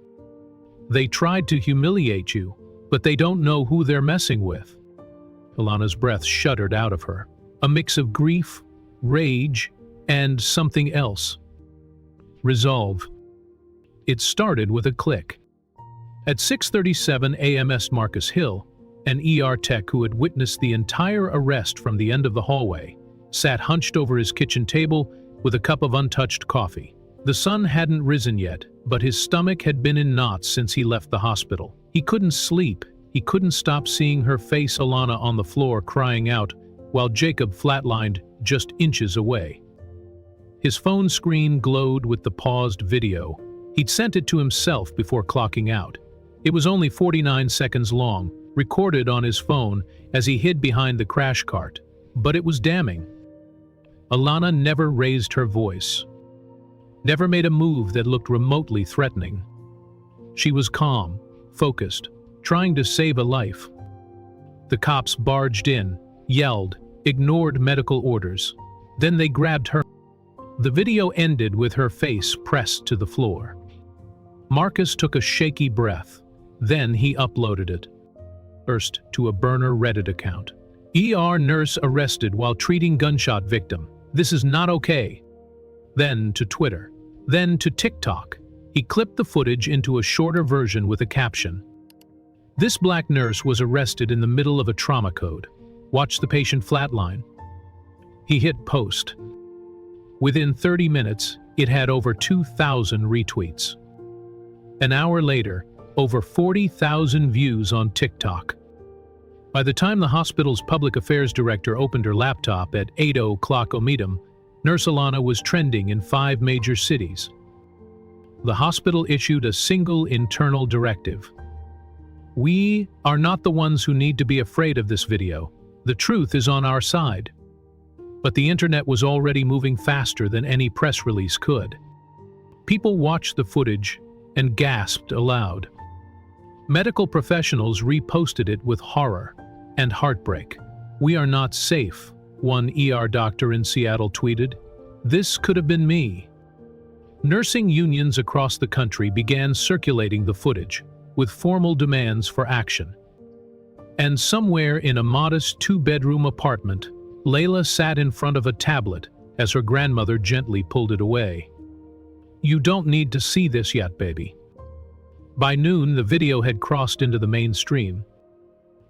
"They tried to humiliate you, but they don't know who they're messing with." Alana's breath shuddered out of her, a mix of grief, rage, and something else. Resolve. It started with a click. At 6:37 a.m. Marcus Hill, an ER tech who had witnessed the entire arrest from the end of the hallway, sat hunched over his kitchen table with a cup of untouched coffee. The sun hadn't risen yet, but his stomach had been in knots since he left the hospital. He couldn't sleep. He couldn't stop seeing her face, Alana on the floor crying out, while Jacob flatlined just inches away. His phone screen glowed with the paused video. He'd sent it to himself before clocking out. It was only 49 seconds long, recorded on his phone as he hid behind the crash cart, but it was damning. Alana never raised her voice, never made a move that looked remotely threatening. She was calm, focused, trying to save a life. The cops barged in, yelled, ignored medical orders. Then they grabbed her. The video ended with her face pressed to the floor. Marcus took a shaky breath. Then he uploaded it. First to a burner Reddit account. ER nurse arrested while treating gunshot victim. This is not okay. Then to Twitter. Then to TikTok. He clipped the footage into a shorter version with a caption. This black nurse was arrested in the middle of a trauma code. Watch the patient flatline. He hit post. Within 30 minutes, it had over 2,000 retweets. An hour later, over 40,000 views on TikTok. By the time the hospital's public affairs director opened her laptop at 8:00 OMIDM, Nurse Alana was trending in 5 major cities. The hospital issued a single internal directive. We are not the ones who need to be afraid of this video. The truth is on our side. But the internet was already moving faster than any press release could. People watched the footage and gasped aloud. Medical professionals reposted it with horror and heartbreak. "We are not safe," one ER doctor in Seattle tweeted. "This could have been me." Nursing unions across the country began circulating the footage, with formal demands for action. And somewhere in a modest 2-bedroom apartment, Layla sat in front of a tablet as her grandmother gently pulled it away. "You don't need to see this yet, baby." By noon, the video had crossed into the mainstream.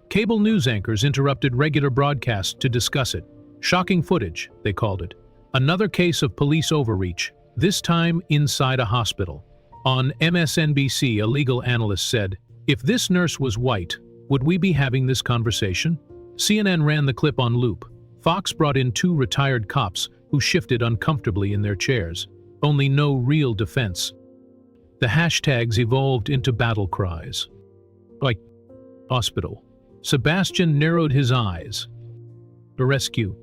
Cable news anchors interrupted regular broadcasts to discuss it. Shocking footage, they called it. Another case of police overreach, this time inside a hospital. On MSNBC, a legal analyst said, "If this nurse was white, would we be having this conversation?" CNN ran the clip on loop. Fox brought in two retired cops who shifted uncomfortably in their chairs. Only no real defense. The hashtags evolved into battle cries. Like, hospital. Sebastian narrowed his eyes. A rescue.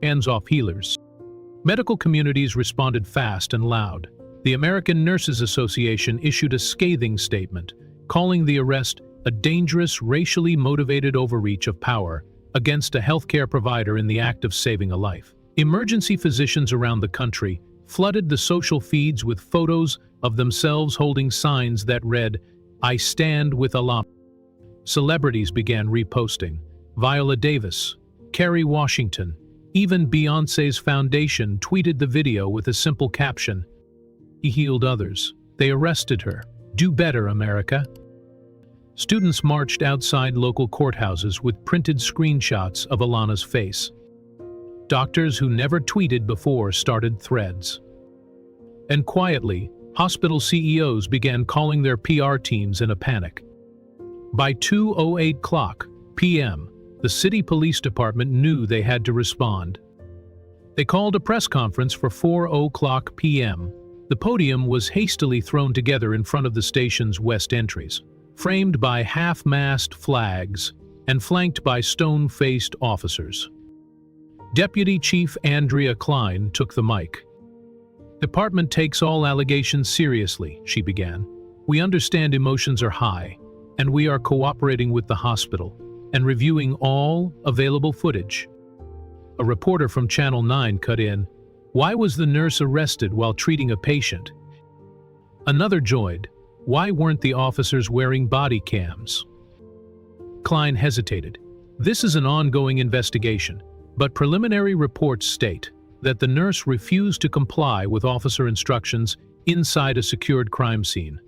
Hands off healers. Medical communities responded fast and loud. The American Nurses Association issued a scathing statement, calling the arrest a dangerous, racially motivated overreach of power against a healthcare provider in the act of saving a life. Emergency physicians around the country flooded the social feeds with photos of themselves holding signs that read, "I stand with Alana." Celebrities began reposting. Viola Davis, Kerry Washington, even Beyoncé's foundation tweeted the video with a simple caption, "He healed others. They arrested her. Do better, America." Students marched outside local courthouses with printed screenshots of Alana's face. Doctors who never tweeted before started threads. And quietly, hospital CEOs began calling their PR teams in a panic. By 2:08 p.m., the city police department knew they had to respond. They called a press conference for 4:00 p.m. The podium was hastily thrown together in front of the station's west entries, framed by half-mast flags and flanked by stone-faced officers. Deputy Chief Andrea Klein took the mic. "Department takes all allegations seriously," she began. "We understand emotions are high, and we are cooperating with the hospital and reviewing all available footage." A reporter from Channel 9 cut in, "Why was the nurse arrested while treating a patient?" Another joined, "Why weren't the officers wearing body cams?" Klein hesitated. "This is an ongoing investigation, but preliminary reports state that the nurse refused to comply with officer instructions inside a secured crime scene."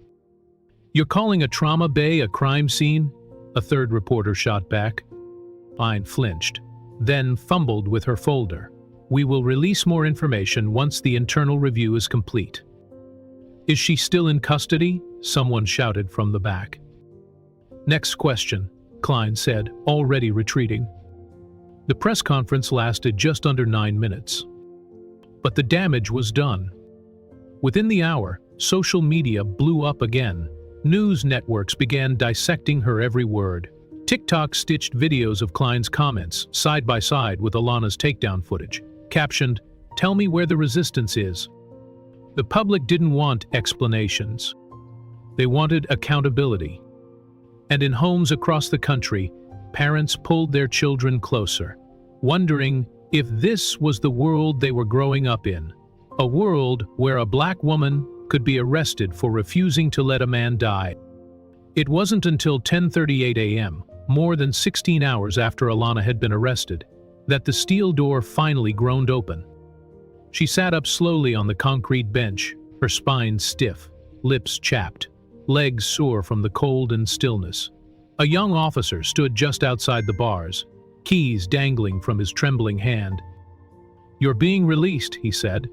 "You're calling a trauma bay a crime scene?" a third reporter shot back. Klein flinched, then fumbled with her folder. "We will release more information once the internal review is complete." "Is she still in custody?" someone shouted from the back. "Next question," Klein said, already retreating. The press conference lasted just under 9 minutes. But the damage was done. Within the hour, social media blew up again. News networks began dissecting her every word. TikTok stitched videos of Klein's comments side by side with Alana's takedown footage, captioned, "Tell me where the resistance is." The public didn't want explanations. They wanted accountability. And in homes across the country, parents pulled their children closer, wondering if this was the world they were growing up in. A world where a black woman could be arrested for refusing to let a man die. It wasn't until 10:38 a.m., more than 16 hours after Alana had been arrested, that the steel door finally groaned open. She sat up slowly on the concrete bench, her spine stiff, lips chapped, legs sore from the cold and stillness. A young officer stood just outside the bars, keys dangling from his trembling hand. "You're being released," he said.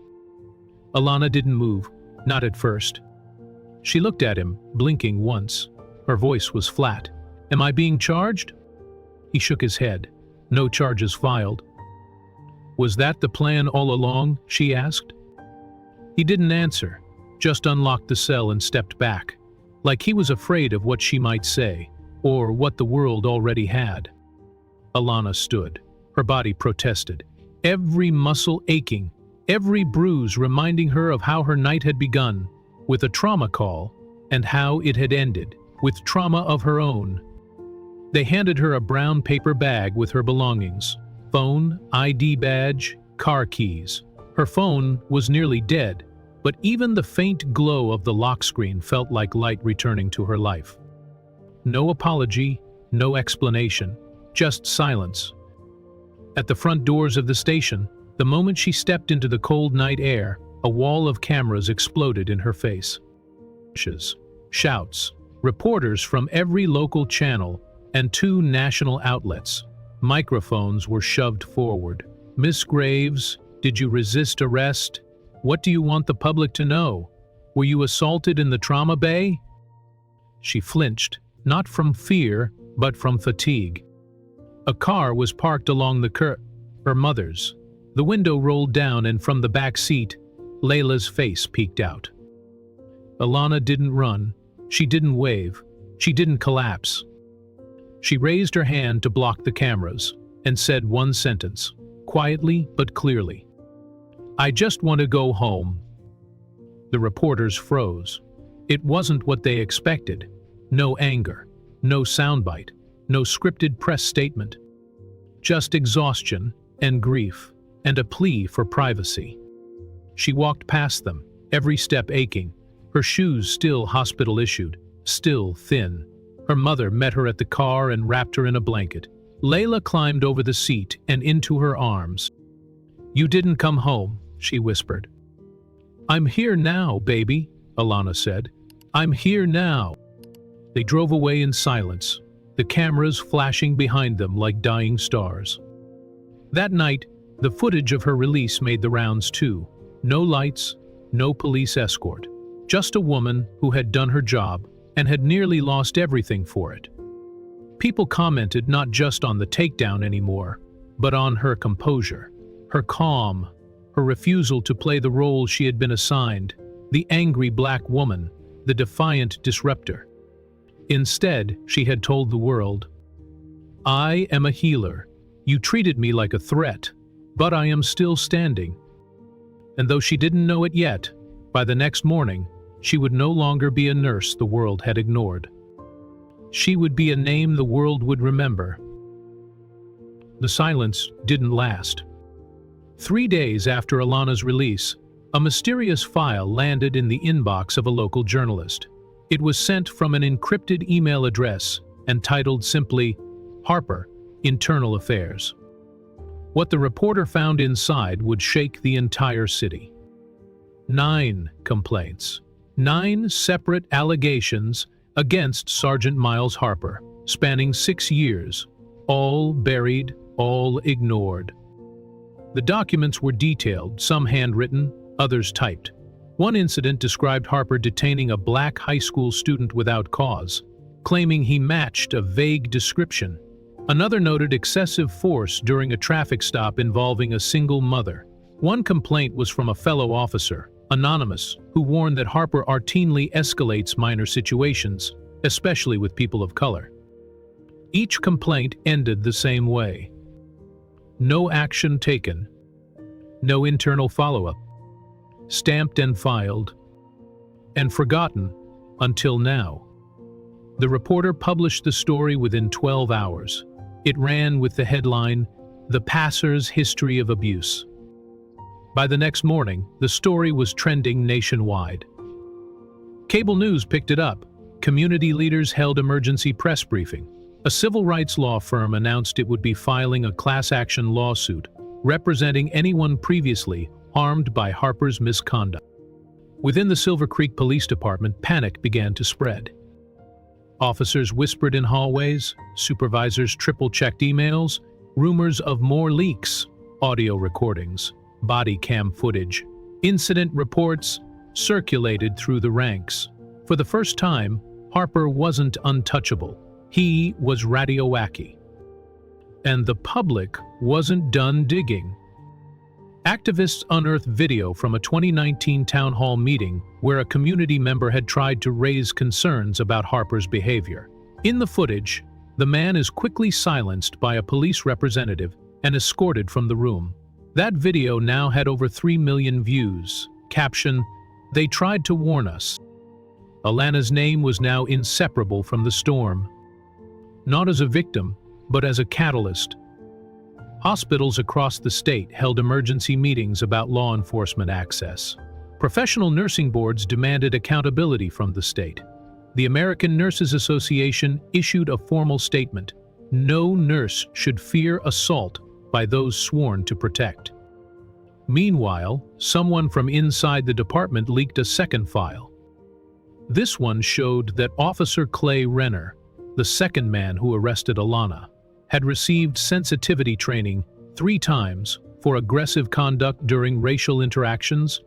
Alana didn't move, not at first. She looked at him, blinking once. Her voice was flat. "Am I being charged?" He shook his head. "No charges filed." "Was that the plan all along?" she asked. He didn't answer, just unlocked the cell and stepped back, like he was afraid of what she might say, or what the world already had. Alana stood. Her body protested, every muscle aching, every bruise reminding her of how her night had begun, with a trauma call, and how it had ended, with trauma of her own. They handed her a brown paper bag with her belongings: phone, ID badge, car keys. Her phone was nearly dead, but even the faint glow of the lock screen felt like light returning to her life. No apology, no explanation, just silence. At the front doors of the station, the moment she stepped into the cold night air, a wall of cameras exploded in her face. Shouts, reporters from every local channel and 2 national outlets. Microphones were shoved forward. "Miss Graves, did you resist arrest?" What do you want the public to know? Were you assaulted in the trauma bay? She flinched, not from fear, but from fatigue. A car was parked along the her mother's. The window rolled down and from the back seat, Layla's face peeked out. Alana didn't run. She didn't wave. She didn't collapse. She raised her hand to block the cameras and said one sentence, quietly but clearly. I just want to go home. The reporters froze. It wasn't what they expected. No anger, no soundbite, no scripted press statement. Just exhaustion and grief and a plea for privacy. She walked past them, every step aching, her shoes still hospital-issued, still thin. Her mother met her at the car and wrapped her in a blanket. Layla climbed over the seat and into her arms. You didn't come home, she whispered. I'm here now, baby, Alana said. I'm here now. They drove away in silence, the cameras flashing behind them like dying stars. That night, the footage of her release made the rounds too. No lights, no police escort. Just a woman who had done her job and had nearly lost everything for it. People commented not just on the takedown anymore, but on her composure, her calm, her refusal to play the role she had been assigned, the angry black woman, the defiant disruptor. Instead, she had told the world, I am a healer. You treated me like a threat, but I am still standing. And though she didn't know it yet, by the next morning, she would no longer be a nurse the world had ignored. She would be a name the world would remember. The silence didn't last. 3 days after Alana's release, a mysterious file landed in the inbox of a local journalist. It was sent from an encrypted email address and titled simply, Harper, Internal Affairs. What the reporter found inside would shake the entire city. 9 complaints, 9 separate allegations against Sergeant Miles Harper, spanning 6 years, all buried, all ignored. The documents were detailed, some handwritten, others typed. One incident described Harper detaining a black high school student without cause, claiming he matched a vague description. Another noted excessive force during a traffic stop involving a single mother. One complaint was from a fellow officer, anonymous, who warned that Harper routinely escalates minor situations, especially with people of color. Each complaint ended the same way. No action taken. No internal follow-up. Stamped and filed. And forgotten until now. The reporter published the story within 12 hours. It ran with the headline, The Passer's History of Abuse. By the next morning, the story was trending nationwide. Cable news picked it up. Community leaders held emergency press briefing. A civil rights law firm announced it would be filing a class action lawsuit representing anyone previously harmed by Harper's misconduct. Within the Silver Creek Police Department, panic began to spread. Officers whispered in hallways, supervisors triple-checked emails, rumors of more leaks, audio recordings, body cam footage, incident reports circulated through the ranks. For the first time, Harper wasn't untouchable. He was radioactive. And the public wasn't done digging. Activists unearthed video from a 2019 town hall meeting where a community member had tried to raise concerns about Harper's behavior. In the footage, the man is quickly silenced by a police representative and escorted from the room. That video now had over 3 million views. Caption, "They tried to warn us." Alana's name was now inseparable from the storm. Not as a victim, but as a catalyst. Hospitals across the state held emergency meetings about law enforcement access. Professional nursing boards demanded accountability from the state. The American Nurses Association issued a formal statement. No nurse should fear assault by those sworn to protect. Meanwhile, someone from inside the department leaked a second file. This one showed that Officer Clay Renner, the second man who arrested Alana, had received sensitivity training 3 times for aggressive conduct during racial interactions.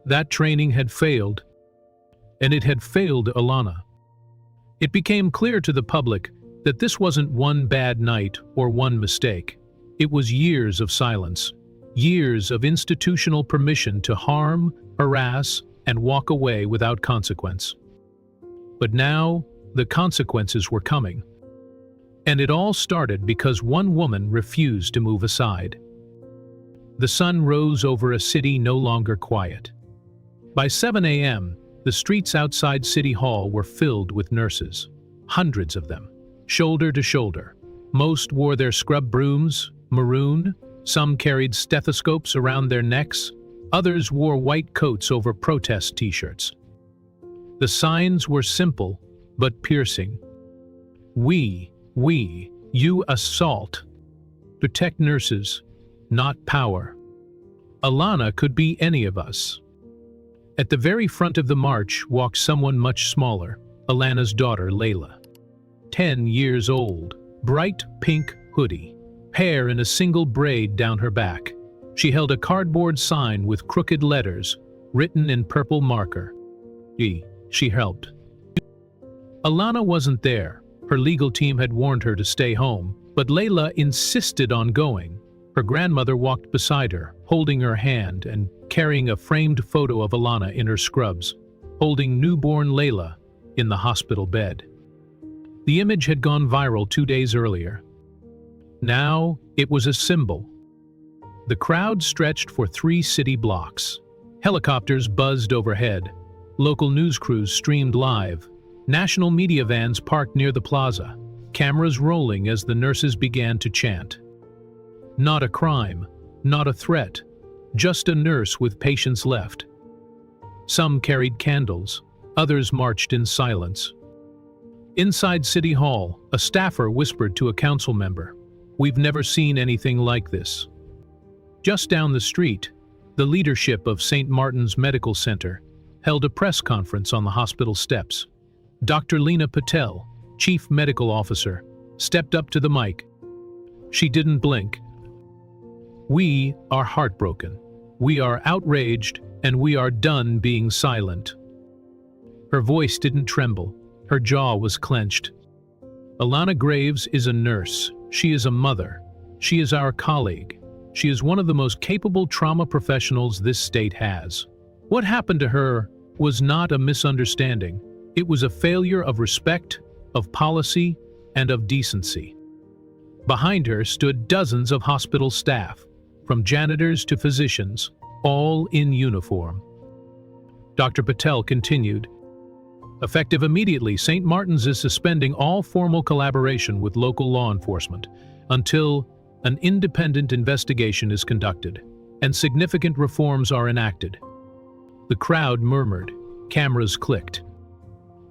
That training had failed, and it had failed Alana. It became clear to the public that this wasn't one bad night or one mistake. It was years of silence, years of institutional permission to harm, harass, and walk away without consequence. But now, the consequences were coming. And it all started because one woman refused to move aside. The sun rose over a city no longer quiet. By 7 a.m., the streets outside City Hall were filled with nurses, hundreds of them, shoulder to shoulder. Most wore their scrub brooms, maroon, some carried stethoscopes around their necks, others wore white coats over protest t-shirts. The signs were simple but piercing. We, you assault. Protect nurses, not power. Alana could be any of us. At the very front of the march walked someone much smaller, Alana's daughter Layla. 10 years old, bright pink hoodie, hair in a single braid down her back. She held a cardboard sign with crooked letters, written in purple marker. She helped. Alana wasn't there. Her legal team had warned her to stay home, but Layla insisted on going. Her grandmother walked beside her, holding her hand and carrying a framed photo of Alana in her scrubs, holding newborn Layla in the hospital bed. The image had gone viral 2 days earlier. Now it was a symbol. The crowd stretched for 3 city blocks. Helicopters buzzed overhead. Local news crews streamed live. National media vans parked near the plaza, cameras rolling as the nurses began to chant. Not a crime, not a threat, just a nurse with patients left. Some carried candles, others marched in silence. Inside City Hall, a staffer whispered to a council member, "We've never seen anything like this." Just down the street, the leadership of St. Martin's Medical Center held a press conference on the hospital steps. Dr. Leena Patel, Chief Medical Officer, stepped up to the mic. She didn't blink. "We are heartbroken. We are outraged, and we are done being silent." Her voice didn't tremble. Her jaw was clenched. Alana Graves is a nurse. She is a mother. She is our colleague. She is one of the most capable trauma professionals this state has. What happened to her was not a misunderstanding. It was a failure of respect, of policy, and of decency. Behind her stood dozens of hospital staff, from janitors to physicians, all in uniform. Dr. Patel continued, "Effective immediately, St. Martin's is suspending all formal collaboration with local law enforcement until an independent investigation is conducted and significant reforms are enacted." The crowd murmured. Cameras clicked.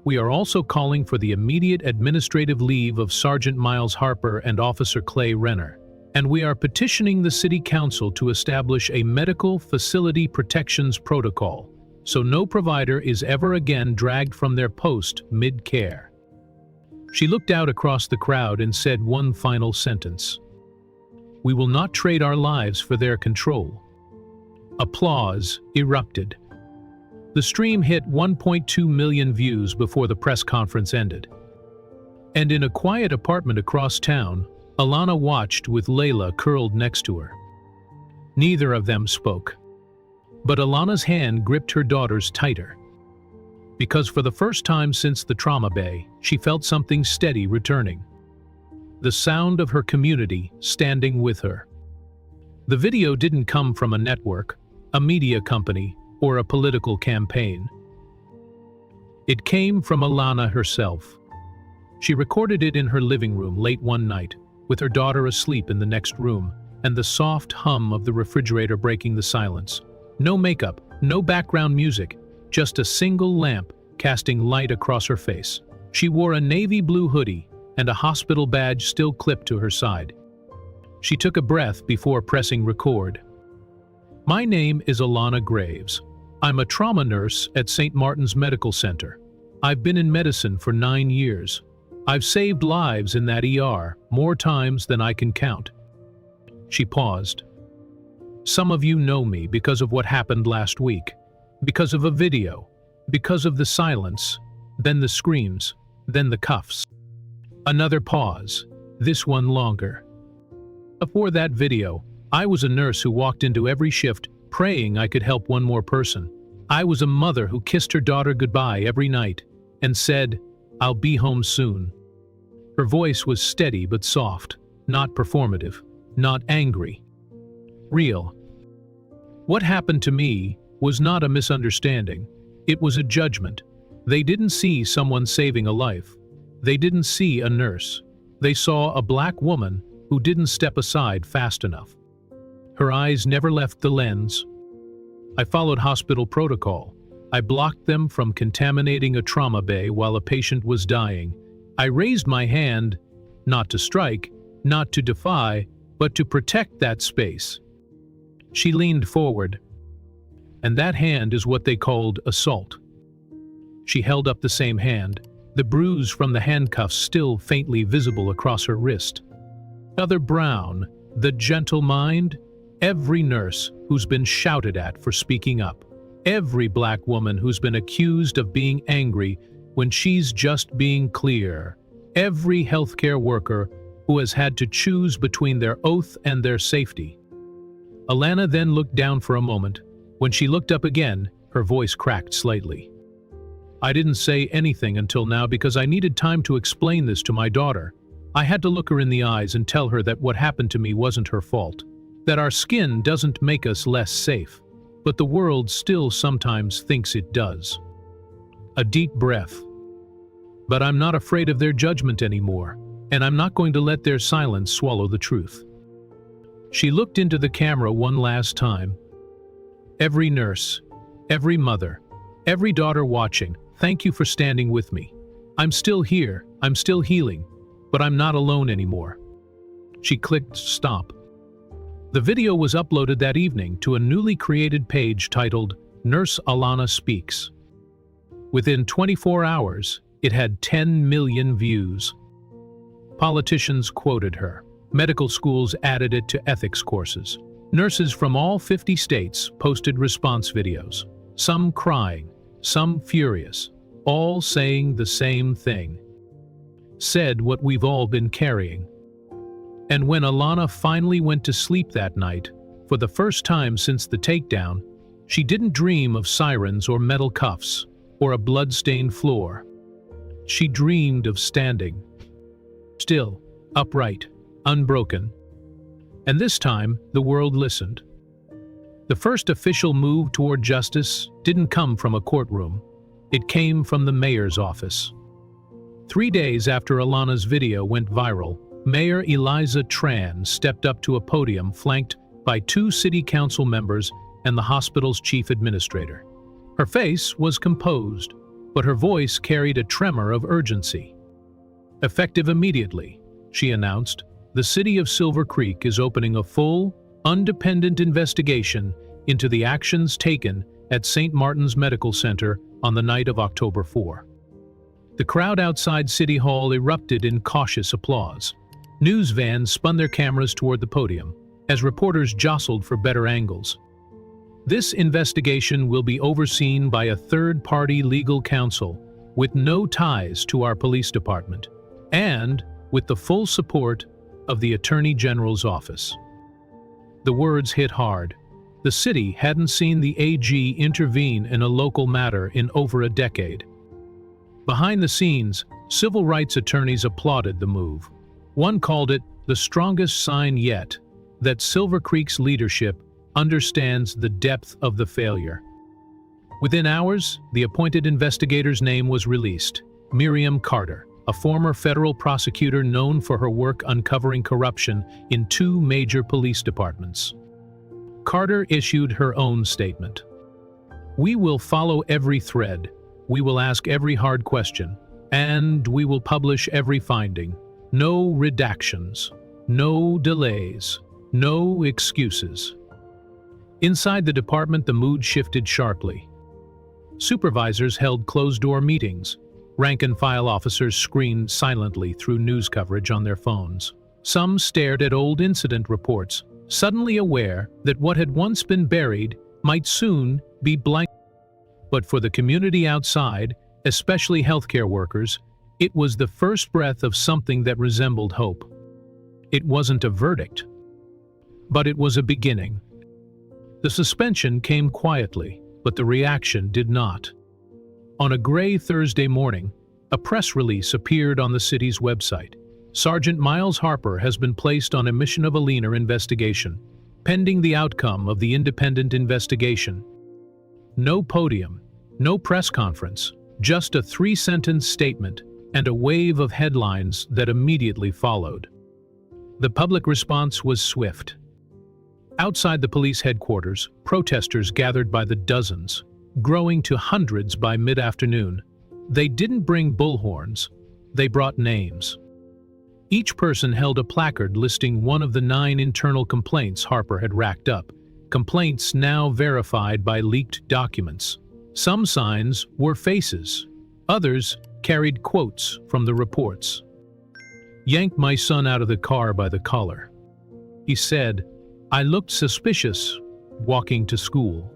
"We are also calling for the immediate administrative leave of Sergeant Miles Harper and Officer Clay Renner, and we are petitioning the City Council to establish a medical facility protections protocol, so no provider is ever again dragged from their post mid-care." She looked out across the crowd and said one final sentence. "We will not trade our lives for their control." Applause erupted. The stream hit 1.2 million views before the press conference ended. And in a quiet apartment across town, Alana watched with Layla curled next to her. Neither of them spoke. But Alana's hand gripped her daughter's tighter. Because for the first time since the trauma bay, she felt something steady returning. The sound of her community standing with her. The video didn't come from a network, a media company, or a political campaign. It came from Alana herself. She recorded it in her living room late one night, with her daughter asleep in the next room, and the soft hum of the refrigerator breaking the silence. No makeup, no background music, just a single lamp casting light across her face. She wore a navy blue hoodie and a hospital badge still clipped to her side. She took a breath before pressing record. "My name is Alana Graves. I'm a trauma nurse at St. Martin's Medical Center. I've been in medicine for 9 years. I've saved lives in that ER more times than I can count." She paused. "Some of you know me because of what happened last week. Because of a video, because of the silence, then the screams, then the cuffs. Another pause, this one longer. Before that video, I was a nurse who walked into every shift praying I could help one more person. I was a mother who kissed her daughter goodbye every night and said, "I'll be home soon." Her voice was steady but soft, not performative, not angry. Real. What happened to me was not a misunderstanding. It was a judgment. They didn't see someone saving a life. They didn't see a nurse. They saw a black woman who didn't step aside fast enough. Her eyes never left the lens. I followed hospital protocol. I blocked them from contaminating a trauma bay while a patient was dying. I raised my hand, not to strike, not to defy, but to protect that space. She leaned forward, and that hand is what they called assault. She held up the same hand, the bruise from the handcuffs still faintly visible across her wrist. Other Brown, the gentle mind, every nurse who's been shouted at for speaking up, every black woman who's been accused of being angry when she's just being clear, every healthcare worker who has had to choose between their oath and their safety. Alana then looked down for a moment. When she looked up again, her voice cracked slightly. I didn't say anything until now because I needed time to explain this to my daughter. I had to look her in the eyes and tell her that what happened to me wasn't her fault, that our skin doesn't make us less safe, but the world still sometimes thinks it does. A deep breath. But I'm not afraid of their judgment anymore, and I'm not going to let their silence swallow the truth. She looked into the camera one last time. Every nurse, every mother, every daughter watching, thank you for standing with me. I'm still here, I'm still healing, but I'm not alone anymore. She clicked stop. The video was uploaded that evening to a newly created page titled Nurse Alana Speaks. Within 24 hours, it had 10 million views. Politicians quoted her. Medical schools added it to ethics courses. Nurses from all 50 states posted response videos, some crying, some furious, all saying the same thing. Said what we've all been carrying. And when Alana finally went to sleep that night, for the first time since the takedown, she didn't dream of sirens or metal cuffs or a blood-stained floor. She dreamed of standing. Still, upright, unbroken. And this time, the world listened. The first official move toward justice didn't come from a courtroom. It came from the mayor's office. 3 days after Alana's video went viral, Mayor Eliza Tran stepped up to a podium flanked by 2 city council members and the hospital's chief administrator. Her face was composed, but her voice carried a tremor of urgency. Effective immediately, she announced, the city of Silver Creek is opening a full, independent investigation into the actions taken at St. Martin's Medical Center on the night of October 4. The crowd outside City Hall erupted in cautious applause. News vans spun their cameras toward the podium, as reporters jostled for better angles. This investigation will be overseen by a third-party legal counsel with no ties to our police department, and with the full support of the Attorney General's office. The words hit hard. The city hadn't seen the AG intervene in a local matter in over a decade. Behind the scenes, civil rights attorneys applauded the move. One called it the strongest sign yet that Silver Creek's leadership understands the depth of the failure. Within hours, the appointed investigator's name was released, Miriam Carter, a former federal prosecutor known for her work uncovering corruption in 2 major police departments. Carter issued her own statement. We will follow every thread, we will ask every hard question, and we will publish every finding. No redactions, no delays, no excuses. Inside the department, the mood shifted sharply. Supervisors held closed-door meetings. Rank-and-file officers screened silently through news coverage on their phones. Some stared at old incident reports, suddenly aware that what had once been buried might soon be blank. But for the community outside, especially healthcare workers, it was the first breath of something that resembled hope. It wasn't a verdict, but it was a beginning. The suspension came quietly, but the reaction did not. On a gray Thursday morning, a press release appeared on the city's website. Sergeant Miles Harper has been placed on a mission of Alana investigation, pending the outcome of the independent investigation. No podium, no press conference, just a 3-sentence statement and a wave of headlines that immediately followed. The public response was swift. Outside the police headquarters, protesters gathered by the dozens, growing to hundreds by mid-afternoon. They didn't bring bullhorns, they brought names. Each person held a placard listing one of the 9 internal complaints Harper had racked up, complaints now verified by leaked documents. Some signs were faces, others carried quotes from the reports. "Yanked my son out of the car by the collar. He said, I looked suspicious walking to school.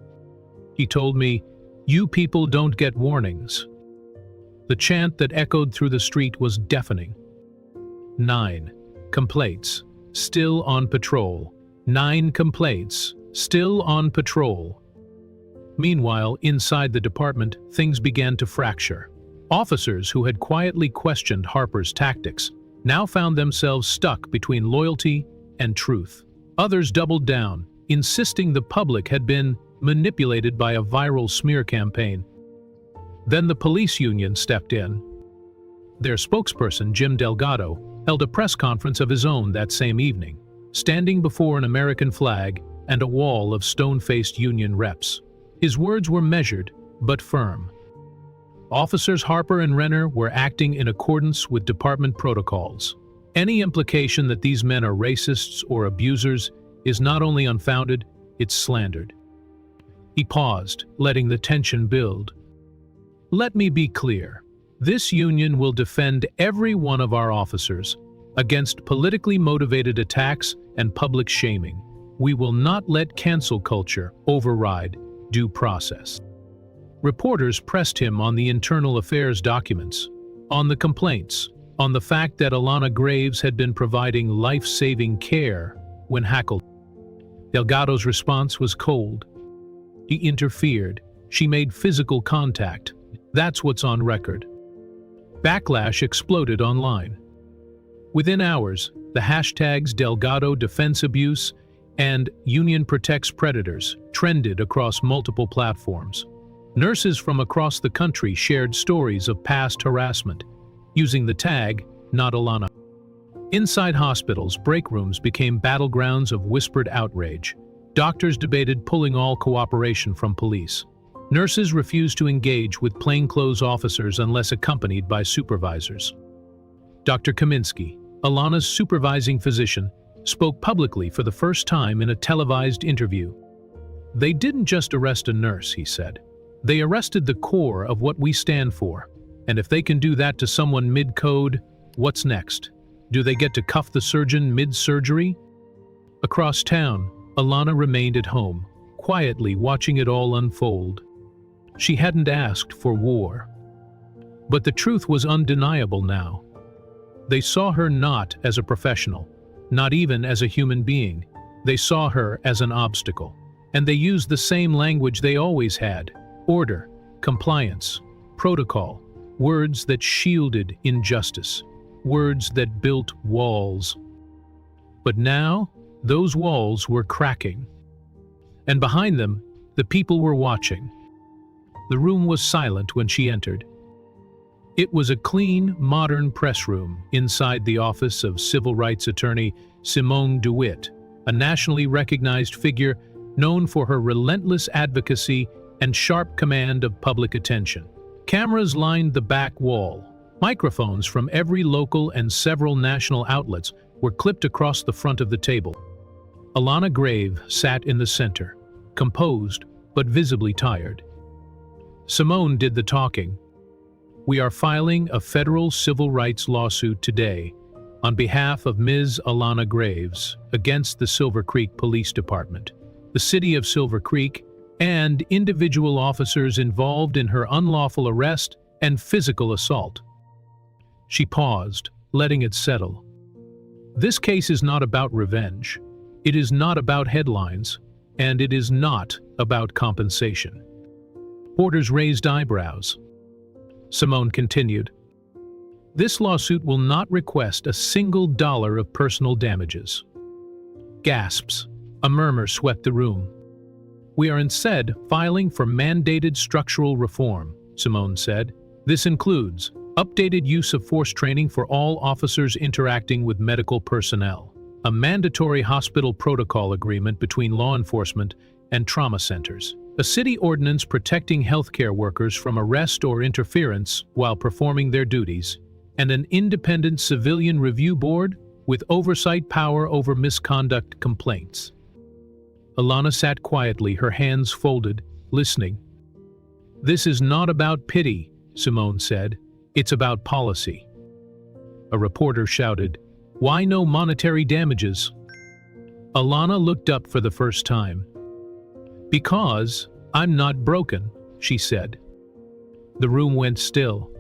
He told me, you people don't get warnings." The chant that echoed through the street was deafening. 9 complaints, still on patrol. 9 complaints, still on patrol. Meanwhile, inside the department, things began to fracture. Officers who had quietly questioned Harper's tactics now found themselves stuck between loyalty and truth. Others doubled down, insisting the public had been manipulated by a viral smear campaign. Then the police union stepped in. Their spokesperson, Jim Delgado, held a press conference of his own that same evening, standing before an American flag and a wall of stone-faced union reps. His words were measured, but firm. Officers Harper and Renner were acting in accordance with department protocols. Any implication that these men are racists or abusers is not only unfounded, it's slandered. He paused, letting the tension build. "Let me be clear. This union will defend every one of our officers against politically motivated attacks and public shaming. We will not let cancel culture override due process." Reporters pressed him on the internal affairs documents, on the complaints, on the fact that Alana Graves had been providing life-saving care when hackled. Delgado's response was cold. He interfered. She made physical contact. That's what's on record. Backlash exploded online. Within hours, the hashtags Delgado Defense Abuse and Union Protects Predators trended across multiple platforms. Nurses from across the country shared stories of past harassment, using the tag, Not Alana. Inside hospitals, break rooms became battlegrounds of whispered outrage. Doctors debated pulling all cooperation from police. Nurses refused to engage with plainclothes officers unless accompanied by supervisors. Dr. Kaminsky, Alana's supervising physician, spoke publicly for the first time in a televised interview. "They didn't just arrest a nurse," he said. "They arrested the core of what we stand for. And if they can do that to someone mid-code, what's next? Do they get to cuff the surgeon mid-surgery?" Across town, Alana remained at home, quietly watching it all unfold. She hadn't asked for war. But the truth was undeniable now. They saw her not as a professional, not even as a human being. They saw her as an obstacle. And they used the same language they always had: order, compliance, protocol, words that shielded injustice, words that built walls. But now, those walls were cracking. And behind them, the people were watching. The room was silent when she entered. It was a clean, modern press room inside the office of civil rights attorney Simone DeWitt, a nationally recognized figure known for her relentless advocacy and sharp command of public attention. Cameras lined the back wall. Microphones from every local and several national outlets were clipped across the front of the table. Alana Graves sat in the center, composed but visibly tired. Simone did the talking. "We are filing a federal civil rights lawsuit today on behalf of Ms. Alana Graves against the Silver Creek Police Department. The city of Silver Creek and individual officers involved in her unlawful arrest and physical assault. She paused, letting it settle. This case is not about revenge. It is not about headlines, and it is not about compensation. Porters raised eyebrows. Simone continued, "This lawsuit will not request a single dollar of personal damages." Gasps. A murmur swept the room. "We are instead filing for mandated structural reform," Simone said. "This includes updated use of force training for all officers interacting with medical personnel, a mandatory hospital protocol agreement between law enforcement and trauma centers, a city ordinance protecting healthcare workers from arrest or interference while performing their duties, and an independent civilian review board with oversight power over misconduct complaints." Alana sat quietly, her hands folded, listening. "This is not about pity," Simone said. "It's about policy." A reporter shouted, "Why no monetary damages?" Alana looked up for the first time. "Because I'm not broken," she said. The room went still.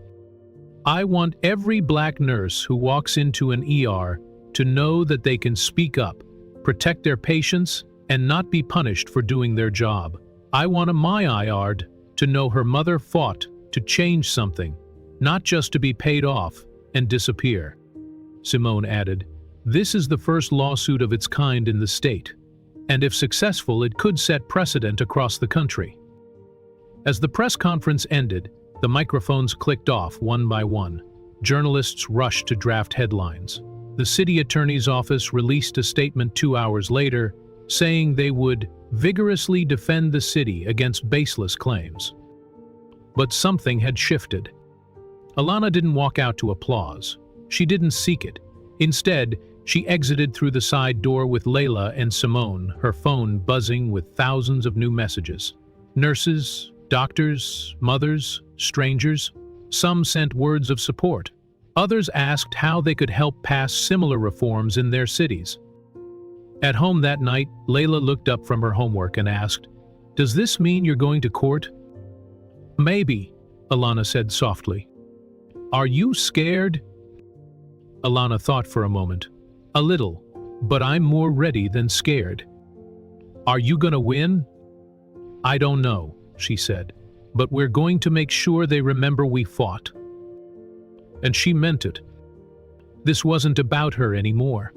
"I want every black nurse who walks into an ER to know that they can speak up, protect their patients, and not be punished for doing their job. I want a IR'd to know her mother fought to change something, not just to be paid off and disappear." Simone added, "This is the first lawsuit of its kind in the state, and if successful, it could set precedent across the country." As the press conference ended, the microphones clicked off one by one. Journalists rushed to draft headlines. The city attorney's office released a statement 2 hours later, saying they would vigorously defend the city against baseless claims. But something had shifted. Alana didn't walk out to applause. She didn't seek it. Instead, she exited through the side door with Layla and Simone, her phone buzzing with thousands of new messages. Nurses, doctors, mothers, strangers. Some sent words of support. Others asked how they could help pass similar reforms in their cities. At home that night, Layla looked up from her homework and asked, "Does this mean you're going to court?" "Maybe," Alana said softly. "Are you scared?" Alana thought for a moment. "A little, but I'm more ready than scared." "Are you gonna win?" "I don't know," she said, "but we're going to make sure they remember we fought." And she meant it. This wasn't about her anymore.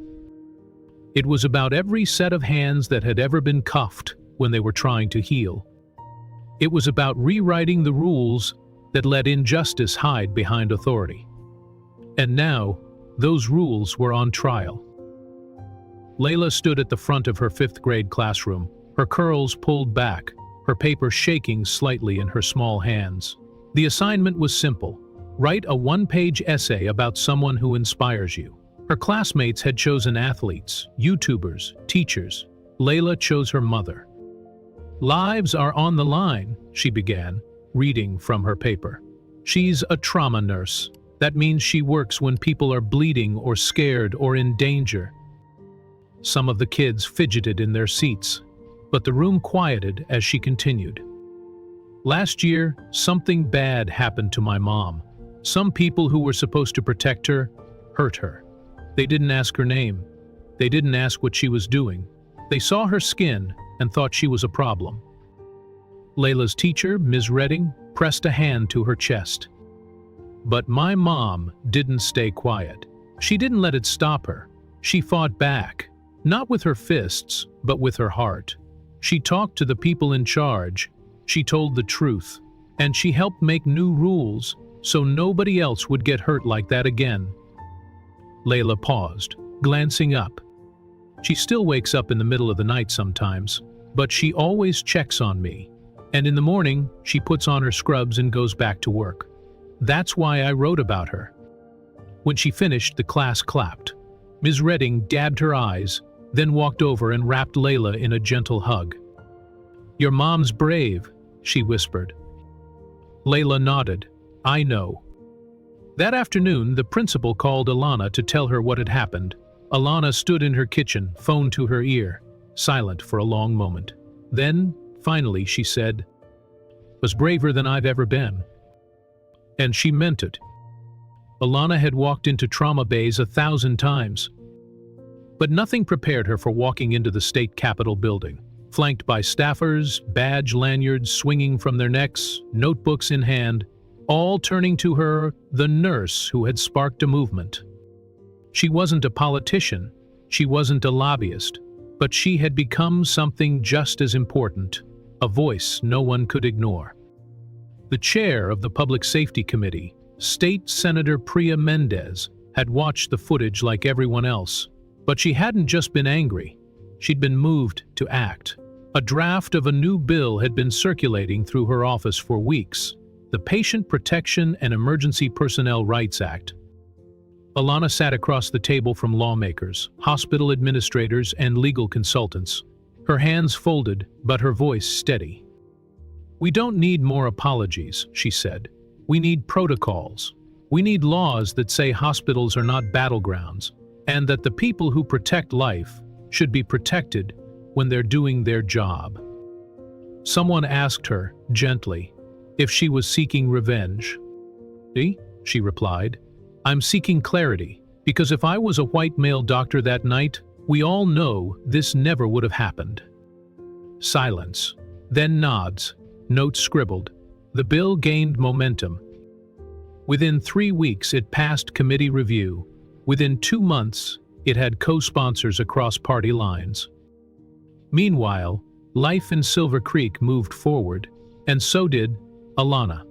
It was about every set of hands that had ever been cuffed when they were trying to heal. It was about rewriting the rules that let injustice hide behind authority. And now, those rules were on trial. Layla stood at the front of her 5th grade classroom, her curls pulled back, her paper shaking slightly in her small hands. The assignment was simple: write a 1-page essay about someone who inspires you. Her classmates had chosen athletes, YouTubers, teachers. Layla chose her mother. "Lives are on the line," she began, reading from her paper. "She's a trauma nurse. That means she works when people are bleeding or scared or in danger." Some of the kids fidgeted in their seats, but the room quieted as she continued. "Last year, something bad happened to my mom. Some people who were supposed to protect her hurt her. They didn't ask her name. They didn't ask what she was doing. They saw her skin and thought she was a problem." Layla's teacher, Ms. Redding, pressed a hand to her chest. "But my mom didn't stay quiet. She didn't let it stop her. She fought back, not with her fists, but with her heart. She talked to the people in charge. She told the truth. And she helped make new rules so nobody else would get hurt like that again." Layla paused, glancing up. "She still wakes up in the middle of the night sometimes, but she always checks on me. And in the morning, she puts on her scrubs and goes back to work. That's why I wrote about her." When she finished, the class clapped. Ms. Redding dabbed her eyes, then walked over and wrapped Layla in a gentle hug. "Your mom's brave," she whispered. Layla nodded. "I know." That afternoon, the principal called Alana to tell her what had happened. Alana stood in her kitchen, phone to her ear, silent for a long moment. Then, Finally, she said, "Was braver than I've ever been." And she meant it. Alana had walked into trauma bays 1,000 times. But nothing prepared her for walking into the state capitol building, flanked by staffers, badge lanyards swinging from their necks, notebooks in hand, all turning to her, the nurse who had sparked a movement. She wasn't a politician, she wasn't a lobbyist, but she had become something just as important, a voice no one could ignore. The chair of the Public Safety Committee, State Senator Priya Mendez, had watched the footage like everyone else. But she hadn't just been angry, she'd been moved to act. A draft of a new bill had been circulating through her office for weeks, the Patient Protection and Emergency Personnel Rights Act. Alana sat across the table from lawmakers, hospital administrators, and legal consultants, her hands folded but her voice steady. "We don't need more apologies," she said. "We need protocols. We need laws that say hospitals are not battlegrounds, and that the people who protect life should be protected when they're doing their job." Someone asked her, gently, if she was seeking revenge. She replied, "I'm seeking clarity, because if I was a white male doctor that night, we all know this never would have happened." Silence, then nods, notes scribbled. The bill gained momentum. Within 3 weeks it passed committee review. Within 2 months, it had co-sponsors across party lines. Meanwhile, life in Silver Creek moved forward, and so did Alana.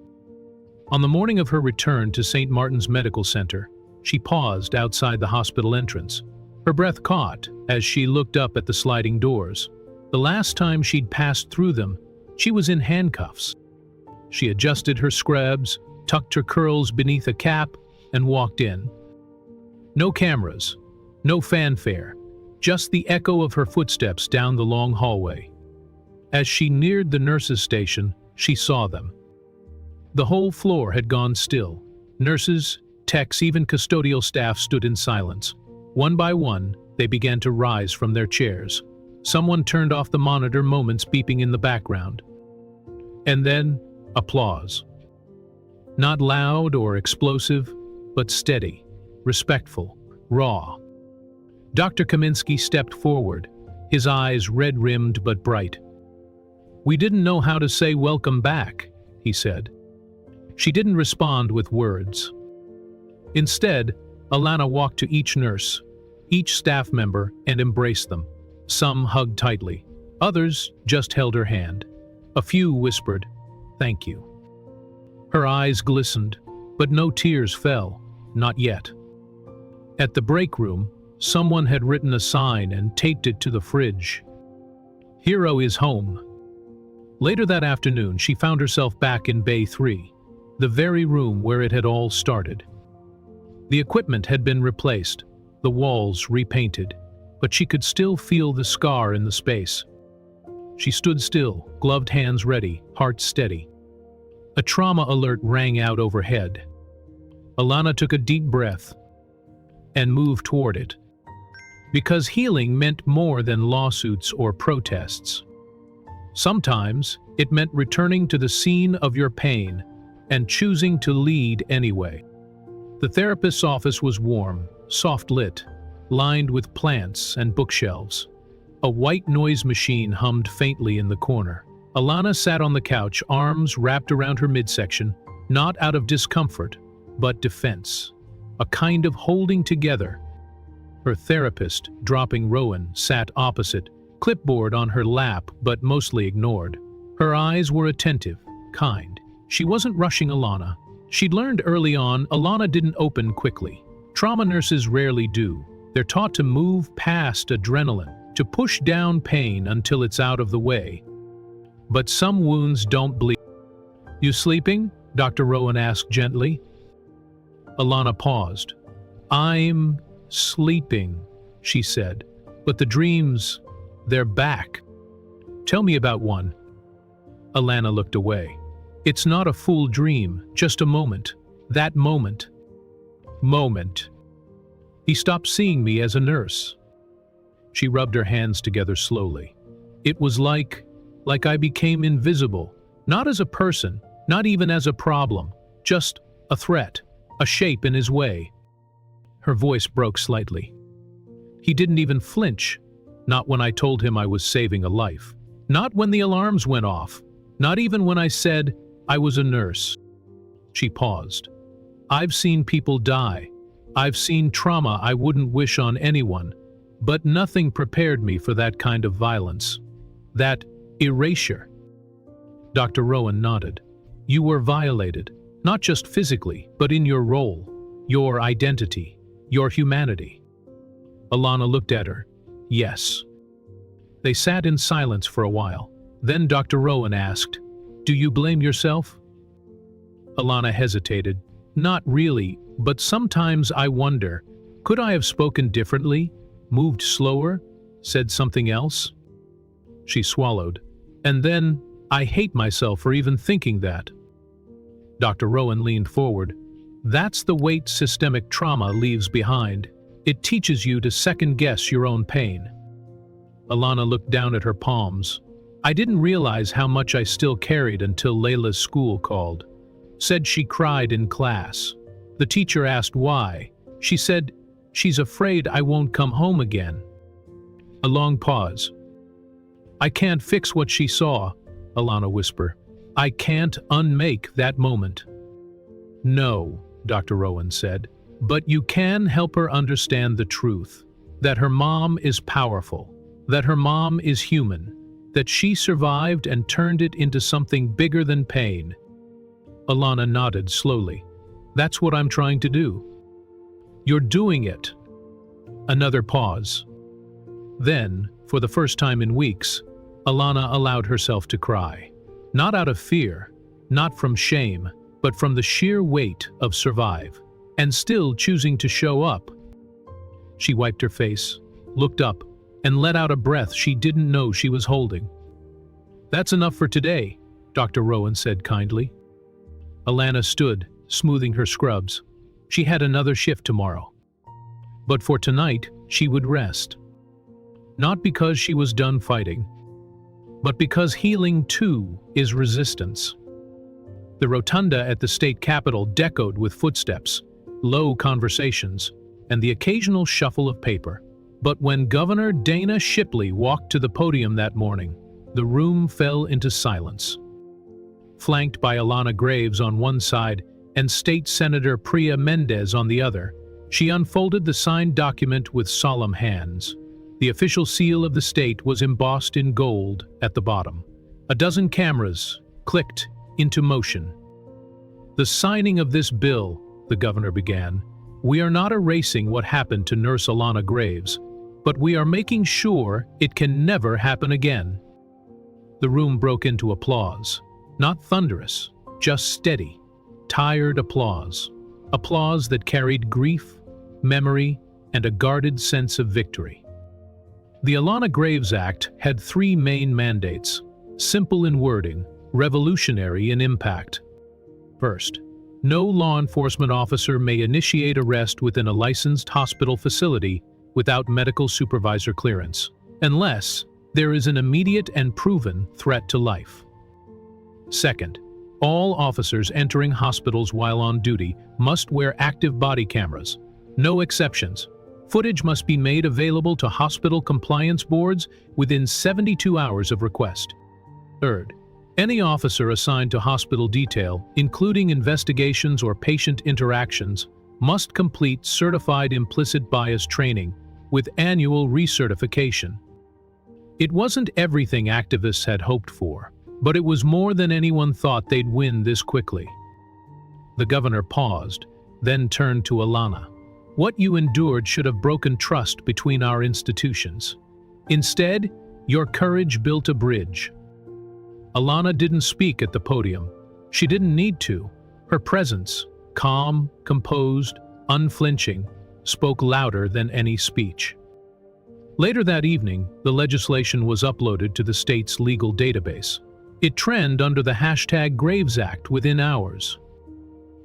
On the morning of her return to St. Martin's Medical Center, she paused outside the hospital entrance. Her breath caught as she looked up at the sliding doors. The last time she'd passed through them, she was in handcuffs. She adjusted her scrubs, tucked her curls beneath a cap, and walked in. No cameras, no fanfare, just the echo of her footsteps down the long hallway. As she neared the nurses' station, she saw them. The whole floor had gone still. Nurses, techs, even custodial staff stood in silence. One by one, they began to rise from their chairs. Someone turned off the monitor, moments beeping in the background. And then, applause. Not loud or explosive, but steady, respectful, raw. Dr. Kaminsky stepped forward, his eyes red-rimmed but bright. "We didn't know how to say welcome back," he said. She didn't respond with words. Instead, Alana walked to each nurse, each staff member, and embraced them. Some hugged tightly, others just held her hand. A few whispered, "Thank you." Her eyes glistened, but no tears fell, not yet. At the break room, someone had written a sign and taped it to the fridge. "Hero is home." Later that afternoon, she found herself back in Bay 3, the very room where it had all started. The equipment had been replaced, the walls repainted, but she could still feel the scar in the space. She stood still, gloved hands ready, heart steady. A trauma alert rang out overhead. Alana took a deep breath and moved toward it. Because healing meant more than lawsuits or protests. Sometimes it meant returning to the scene of your pain and choosing to lead anyway. The therapist's office was warm, soft-lit, lined with plants and bookshelves. A white noise machine hummed faintly in the corner. Alana sat on the couch, arms wrapped around her midsection, not out of discomfort, but defense. A kind of holding together. Her therapist, dropping Rowan, sat opposite, clipboard on her lap but mostly ignored. Her eyes were attentive, kind. She wasn't rushing Alana. She'd learned early on Alana didn't open quickly. Trauma nurses rarely do. They're taught to move past adrenaline, to push down pain until it's out of the way. But some wounds don't bleed. "You sleeping?" Dr. Rowan asked gently. Alana paused. "I'm sleeping," she said. "But the dreams, they're back." "Tell me about one." Alana looked away. "It's not a full dream, just a moment. That moment." Moment. "He stopped seeing me as a nurse." She rubbed her hands together slowly. "It was like like I became invisible, not as a person, not even as a problem, just a threat, a shape in his way. Her voice broke slightly. He didn't even flinch, not when I told him I was saving a life, not when the alarms went off, not even when I said I was a nurse. She paused. I've seen people die. I've seen trauma I wouldn't wish on anyone, but nothing prepared me for that kind of violence. That erasure. Dr. Rowan nodded. You were violated, not just physically, but in your role, your identity, your humanity. Alana looked at her. Yes. They sat in silence for a while. Then Dr. Rowan asked, Do you blame yourself? Alana hesitated. Not really, but sometimes I wonder, could I have spoken differently, moved slower, said something else? She swallowed. And then, I hate myself for even thinking that. Dr. Rowan leaned forward. That's the weight systemic trauma leaves behind. It teaches you to second-guess your own pain. Alana looked down at her palms. I didn't realize how much I still carried until Layla's school called. Said she cried in class. The teacher asked why. She said, she's afraid I won't come home again. A long pause. I can't fix what she saw, Alana whispered. I can't unmake that moment. No, Dr. Rowan said, but you can help her understand the truth. That her mom is powerful. That her mom is human. That she survived and turned it into something bigger than pain. Alana nodded slowly. That's what I'm trying to do. You're doing it. Another pause. Then, for the first time in weeks, Alana allowed herself to cry. Not out of fear, not from shame, but from the sheer weight of survive, and still choosing to show up. She wiped her face, looked up, and let out a breath she didn't know she was holding. That's enough for today, Dr. Rowan said kindly. Alana stood, smoothing her scrubs. She had another shift tomorrow. But for tonight, she would rest. Not because she was done fighting, but because healing too is resistance. The rotunda at the state capitol decoed with footsteps, low conversations, and the occasional shuffle of paper. But when Governor Dana Shipley walked to the podium that morning, the room fell into silence. Flanked by Alana Graves on one side and State Senator Priya Mendez on the other, she unfolded the signed document with solemn hands. The official seal of the state was embossed in gold at the bottom. A dozen cameras clicked into motion. The signing of this bill, the governor began, we are not erasing what happened to Nurse Alana Graves, but we are making sure it can never happen again. The room broke into applause. Not thunderous, just steady, tired applause. Applause that carried grief, memory, and a guarded sense of victory. The Alana Graves Act had three main mandates, simple in wording, revolutionary in impact. First, no law enforcement officer may initiate arrest within a licensed hospital facility without medical supervisor clearance, unless there is an immediate and proven threat to life. Second, all officers entering hospitals while on duty must wear active body cameras. No exceptions. Footage must be made available to hospital compliance boards within 72 hours of request. Third, any officer assigned to hospital detail, including investigations or patient interactions, must complete certified implicit bias training with annual recertification. It wasn't everything activists had hoped for, but it was more than anyone thought they'd win this quickly. The governor paused, then turned to Alana. What you endured should have broken trust between our institutions. Instead, your courage built a bridge. Alana didn't speak at the podium. She didn't need to. Her presence, calm, composed, unflinching, spoke louder than any speech. Later that evening, the legislation was uploaded to the state's legal database. It trended under the hashtag Graves Act within hours.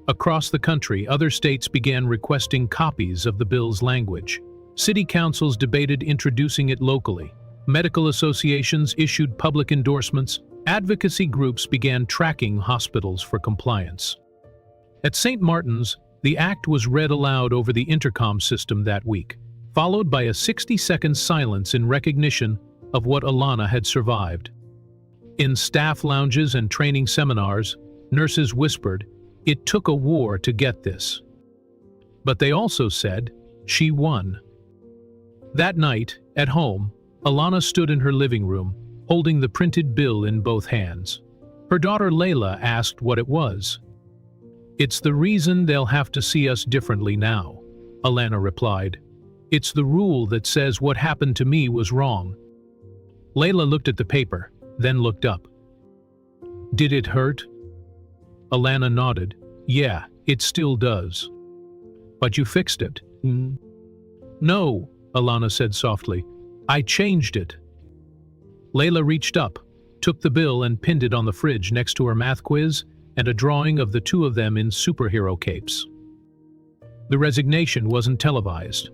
Across the country, other states began requesting copies of the bill's language. City councils debated introducing it locally. Medical associations issued public endorsements. Advocacy groups began tracking hospitals for compliance. At St. Martin's, the act was read aloud over the intercom system that week, followed by a 60-second silence in recognition of what Alana had survived. In staff lounges and training seminars, nurses whispered, "It took a war to get this." But they also said, "She won." That night, at home, Alana stood in her living room, holding the printed bill in both hands. Her daughter Layla asked what it was. "It's the reason they'll have to see us differently now," Alana replied. "It's the rule that says what happened to me was wrong." Layla looked at the paper, then looked up. "Did it hurt?" Alana nodded. "Yeah, it still does." "But you fixed it." "No," Alana said softly. "I changed it." Layla reached up, took the bill and pinned it on the fridge next to her math quiz and a drawing of the two of them in superhero capes. The resignation wasn't televised.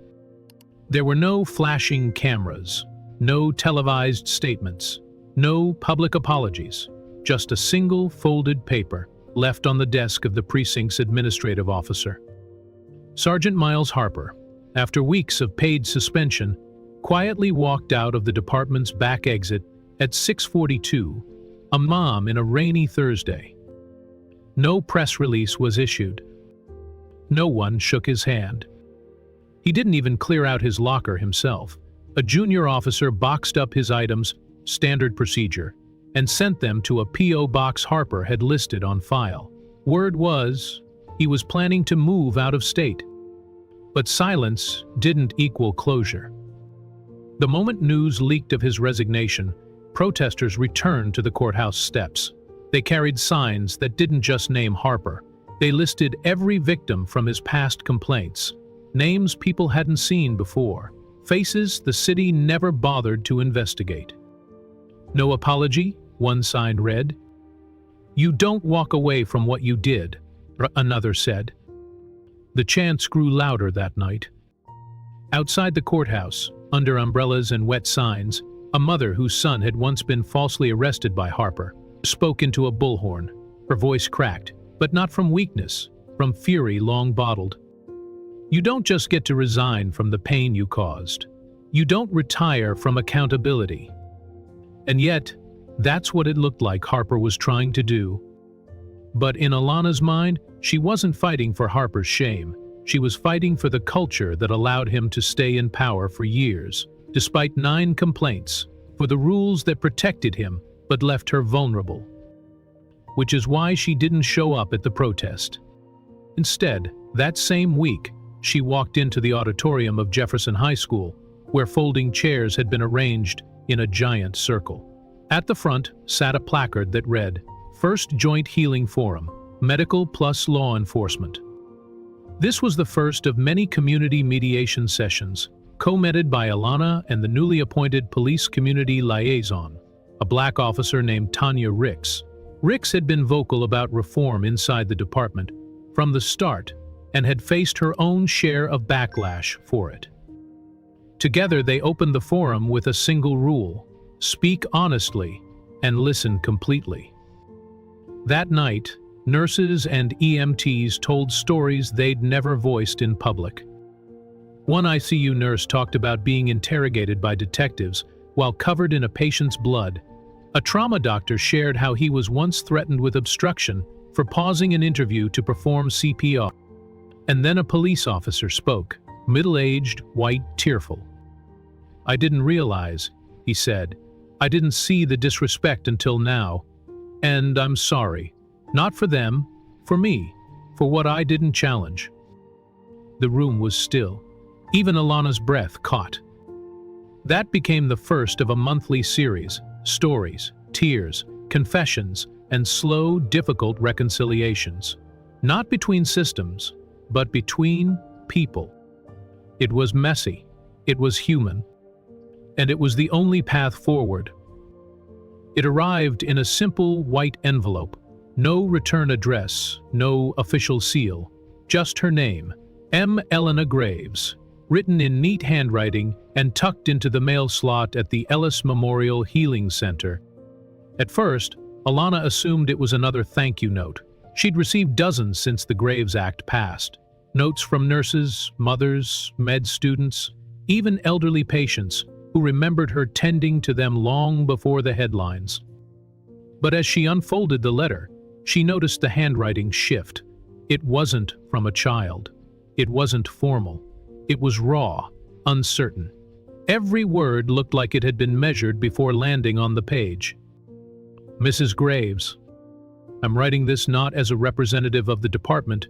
There were no flashing cameras, no televised statements, no public apologies, just a single folded paper left on the desk of the precinct's administrative officer. Sergeant Miles Harper, after weeks of paid suspension, quietly walked out of the department's back exit at 6:42, a mom in a rainy Thursday. No press release was issued. No one shook his hand. He didn't even clear out his locker himself. A junior officer boxed up his items, standard procedure, and sent them to a P.O. box Harper had listed on file. Word was, he was planning to move out of state. But silence didn't equal closure. The moment news leaked of his resignation, protesters returned to the courthouse steps. They carried signs that didn't just name Harper. They listed every victim from his past complaints, names people hadn't seen before, faces the city never bothered to investigate. "No apology," one sign read. "You don't walk away from what you did," another said. The chants grew louder that night. Outside the courthouse, under umbrellas and wet signs, a mother whose son had once been falsely arrested by Harper spoke into a bullhorn. Her voice cracked, but not from weakness, from fury long bottled. "You don't just get to resign from the pain you caused. You don't retire from accountability." And yet, that's what it looked like Harper was trying to do. But in Alana's mind, she wasn't fighting for Harper's shame. She was fighting for the culture that allowed him to stay in power for years, despite 9 complaints, for the rules that protected him but left her vulnerable. Which is why she didn't show up at the protest. Instead, that same week, she walked into the auditorium of Jefferson High School, where folding chairs had been arranged in a giant circle. At the front sat a placard that read, "First Joint Healing Forum, Medical plus Law Enforcement." This was the first of many community mediation sessions, co-mediated by Alana and the newly appointed police community liaison, a black officer named Tanya Ricks. Ricks had been vocal about reform inside the department from the start and had faced her own share of backlash for it. Together they opened the forum with a single rule: speak honestly and listen completely. That night, nurses and EMTs told stories they'd never voiced in public. One ICU nurse talked about being interrogated by detectives while covered in a patient's blood. A trauma doctor shared how he was once threatened with obstruction for pausing an interview to perform CPR. And then a police officer spoke, middle-aged, white, tearful. "I didn't realize," he said. "I didn't see the disrespect until now. And I'm sorry. Not for them, for me, for what I didn't challenge." The room was still. Even Alana's breath caught. That became the first of a monthly series: stories, tears, confessions, and slow, difficult reconciliations. Not between systems, but between people. It was messy. It was human. And it was the only path forward. It arrived in a simple white envelope. No return address, no official seal, just her name, M. Alana Graves, written in neat handwriting and tucked into the mail slot at the Ellis Memorial Healing Center. At first, Alana assumed it was another thank you note. She'd received dozens since the Graves Act passed. Notes from nurses, mothers, med students, even elderly patients who remembered her tending to them long before the headlines. But as she unfolded the letter, she noticed the handwriting shift. It wasn't from a child. It wasn't formal. It was raw, uncertain. Every word looked like it had been measured before landing on the page. Mrs. Graves, I'm writing this not as a representative of the department,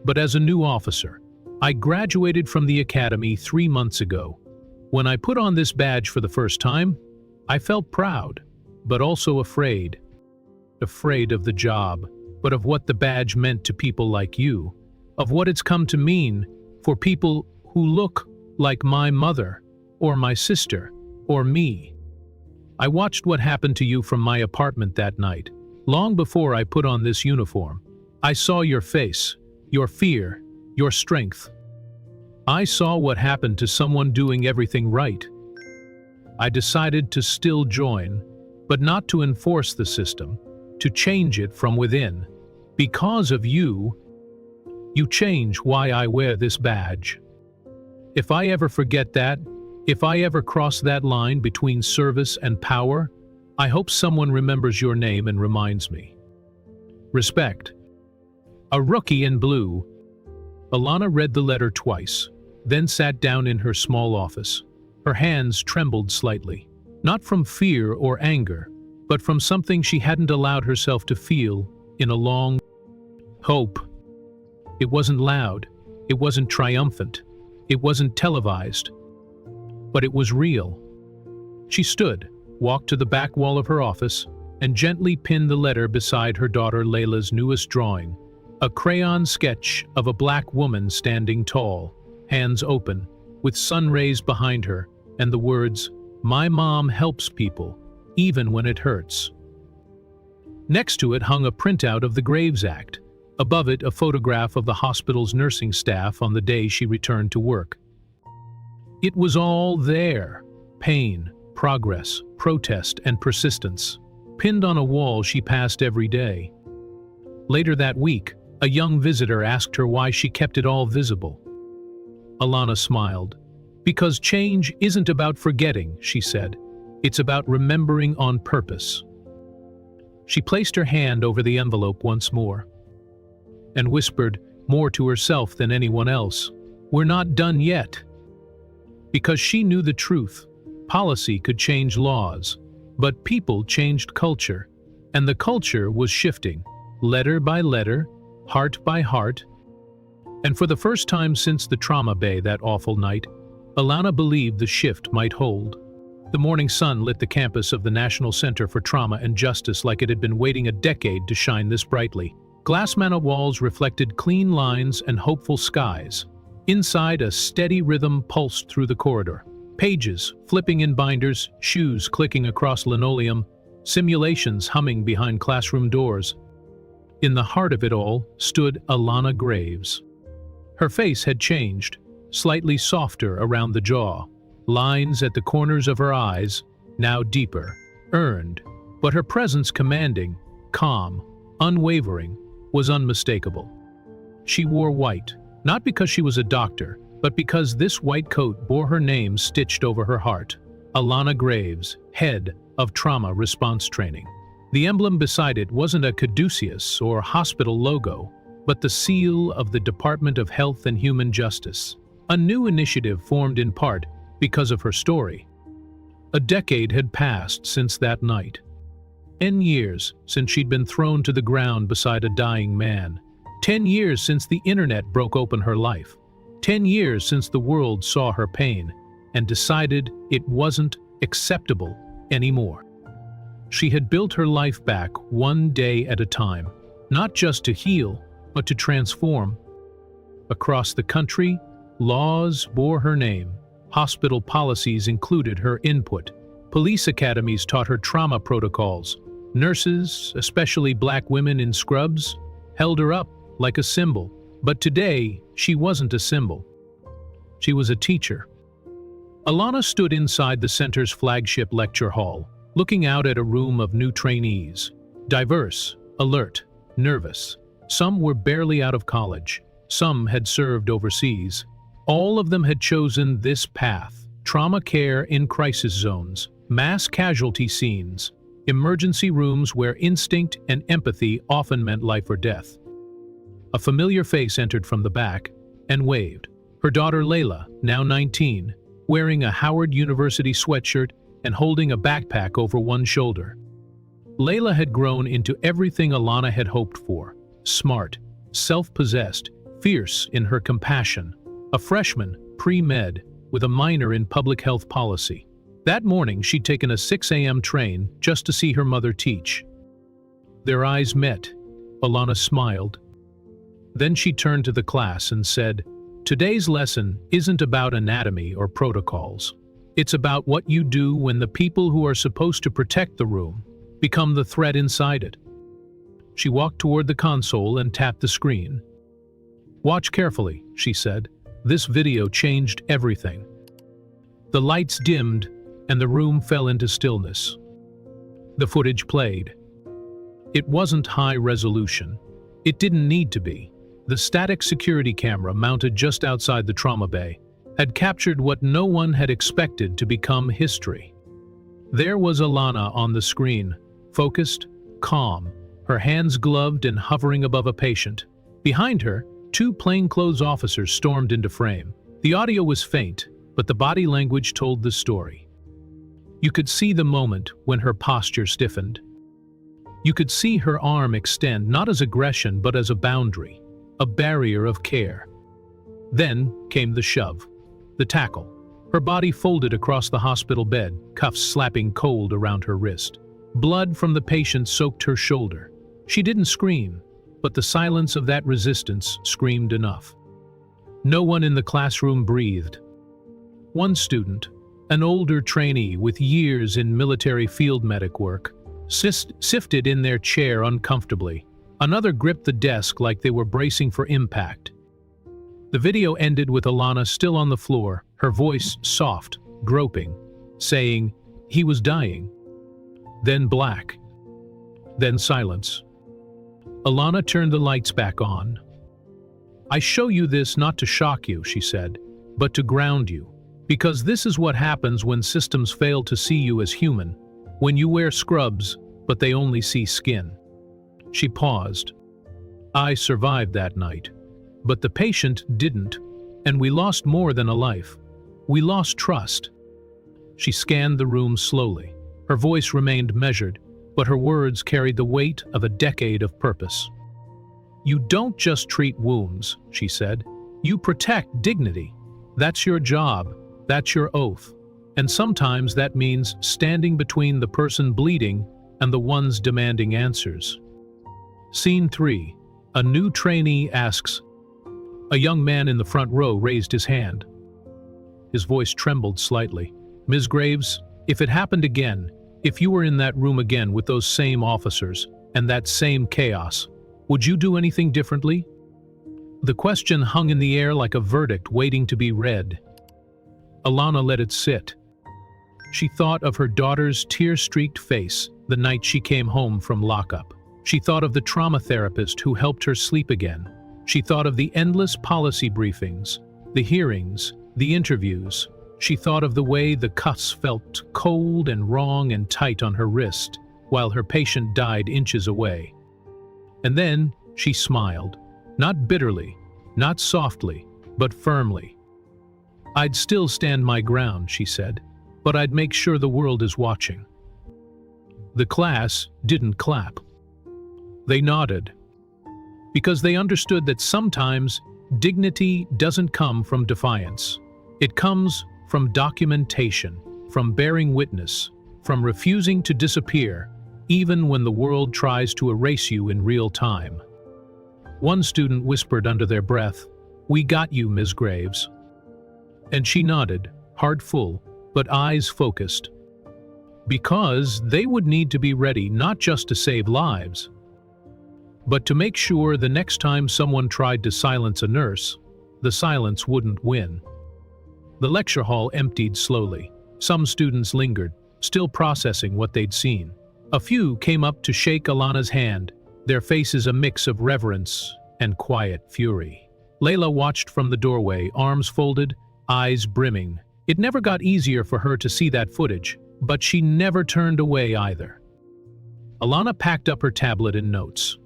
but as a new officer. I graduated from the academy 3 months ago. When I put on this badge for the first time, I felt proud, but also afraid. Afraid of the job, but of what the badge meant to people like you, of what it's come to mean for people who look like my mother, or my sister, or me. I watched what happened to you from my apartment that night. Long before I put on this uniform, I saw your face, your fear, your strength. I saw what happened to someone doing everything right. I decided to still join, but not to enforce the system, to change it from within. Because of you, you change why I wear this badge. If I ever forget that, if I ever cross that line between service and power, I hope someone remembers your name and reminds me. Respect. A rookie in blue. Alana read the letter twice, then sat down in her small office. Her hands trembled slightly, not from fear or anger, but from something she hadn't allowed herself to feel in a long hope. It wasn't loud, it wasn't triumphant, it wasn't televised, but it was real. She stood, walked to the back wall of her office, and gently pinned the letter beside her daughter Layla's newest drawing, a crayon sketch of a black woman standing tall, hands open, with sun rays behind her, and the words, "My mom helps people, even when it hurts." Next to it hung a printout of the Graves Act. Above it, a photograph of the hospital's nursing staff on the day she returned to work. It was all there: pain, progress, protest, and persistence, pinned on a wall she passed every day. Later that week, a young visitor asked her why she kept it all visible. Alana smiled. "Because change isn't about forgetting," she said. "It's about remembering on purpose." She placed her hand over the envelope once more and whispered, more to herself than anyone else, "We're not done yet." Because she knew the truth. Policy could change laws, but people changed culture, and the culture was shifting, letter by letter, heart by heart. And for the first time since the trauma bay that awful night, Alana believed the shift might hold. The morning sun lit the campus of the National Center for Trauma and Justice like it had been waiting a decade to shine this brightly. Glass manor walls reflected clean lines and hopeful skies. Inside, a steady rhythm pulsed through the corridor. Pages flipping in binders, shoes clicking across linoleum, simulations humming behind classroom doors. In the heart of it all stood Alana Graves. Her face had changed, slightly softer around the jaw, lines at the corners of her eyes, now deeper, earned, but her presence commanding, calm, unwavering, was unmistakable. She wore white, not because she was a doctor, but because this white coat bore her name stitched over her heart: Alana Graves, Head of Trauma Response Training. The emblem beside it wasn't a caduceus or hospital logo, but the seal of the Department of Health and Human Justice, a new initiative formed in part because of her story. A decade had passed since that night. 10 years since she'd been thrown to the ground beside a dying man. 10 years since the internet broke open her life. 10 years since the world saw her pain and decided it wasn't acceptable anymore. She had built her life back one day at a time, not just to heal, but to transform. Across the country, laws bore her name. Hospital policies included her input. Police academies taught her trauma protocols. Nurses, especially black women in scrubs, held her up like a symbol. But today, she wasn't a symbol. She was a teacher. Alana stood inside the center's flagship lecture hall, looking out at a room of new trainees. Diverse, alert, nervous. Some were barely out of college. Some had served overseas. All of them had chosen this path: trauma care in crisis zones, mass casualty scenes, emergency rooms where instinct and empathy often meant life or death. A familiar face entered from the back and waved. Her daughter Layla, now 19, wearing a Howard University sweatshirt and holding a backpack over one shoulder. Layla had grown into everything Alana had hoped for: smart, self-possessed, fierce in her compassion, a freshman, pre-med, with a minor in public health policy. That morning she'd taken a 6 a.m. train just to see her mother teach. Their eyes met. Alana smiled. Then she turned to the class and said, "Today's lesson isn't about anatomy or protocols. It's about what you do when the people who are supposed to protect the room become the threat inside it." She walked toward the console and tapped the screen. "Watch carefully," she said. "This video changed everything." The lights dimmed and the room fell into stillness. The footage played. It wasn't high resolution. It didn't need to be. The static security camera mounted just outside the trauma bay had captured what no one had expected to become history. There was Alana on the screen, focused, calm, her hands gloved and hovering above a patient. Behind her, 2 plainclothes officers stormed into frame. The audio was faint, but the body language told the story. You could see the moment when her posture stiffened. You could see her arm extend not as aggression but as a boundary, a barrier of care. Then came the shove, the tackle. Her body folded across the hospital bed, cuffs slapping cold around her wrist. Blood from the patient soaked her shoulder. She didn't scream, but the silence of that resistance screamed enough. No one in the classroom breathed. One student, an older trainee with years in military field medic work, sifted in their chair uncomfortably. Another gripped the desk like they were bracing for impact. The video ended with Alana still on the floor, her voice soft, groping, saying, "He was dying." Then black. Then silence. Alana turned the lights back on. "I show you this not to shock you," she said, "but to ground you. Because this is what happens when systems fail to see you as human, when you wear scrubs, but they only see skin." She paused. "I survived that night. But the patient didn't, and we lost more than a life. We lost trust." She scanned the room slowly. Her voice remained measured, but her words carried the weight of a decade of purpose. "You don't just treat wounds," she said. "You protect dignity. That's your job. That's your oath. And sometimes that means standing between the person bleeding and the ones demanding answers." Scene 3. A new trainee asks. A young man in the front row raised his hand. His voice trembled slightly. "Ms. Graves, if it happened again, if you were in that room again with those same officers and that same chaos, would you do anything differently?" The question hung in the air like a verdict waiting to be read. Alana let it sit. She thought of her daughter's tear-streaked face the night she came home from lockup. She thought of the trauma therapist who helped her sleep again. She thought of the endless policy briefings, the hearings, the interviews. She thought of the way the cuffs felt cold and wrong and tight on her wrist, while her patient died inches away. And then she smiled, not bitterly, not softly, but firmly. "I'd still stand my ground," she said, "but I'd make sure the world is watching." The class didn't clap. They nodded, because they understood that sometimes dignity doesn't come from defiance. It comes from documentation, from bearing witness, from refusing to disappear, even when the world tries to erase you in real time. One student whispered under their breath, "We got you, Ms. Graves." And she nodded, heart full, but eyes focused. Because they would need to be ready not just to save lives, but to make sure the next time someone tried to silence a nurse, the silence wouldn't win. The lecture hall emptied slowly. Some students lingered, still processing what they'd seen. A few came up to shake Alana's hand, their faces a mix of reverence and quiet fury. Layla watched from the doorway, arms folded, eyes brimming. It never got easier for her to see that footage, but she never turned away either. Alana packed up her tablet and notes.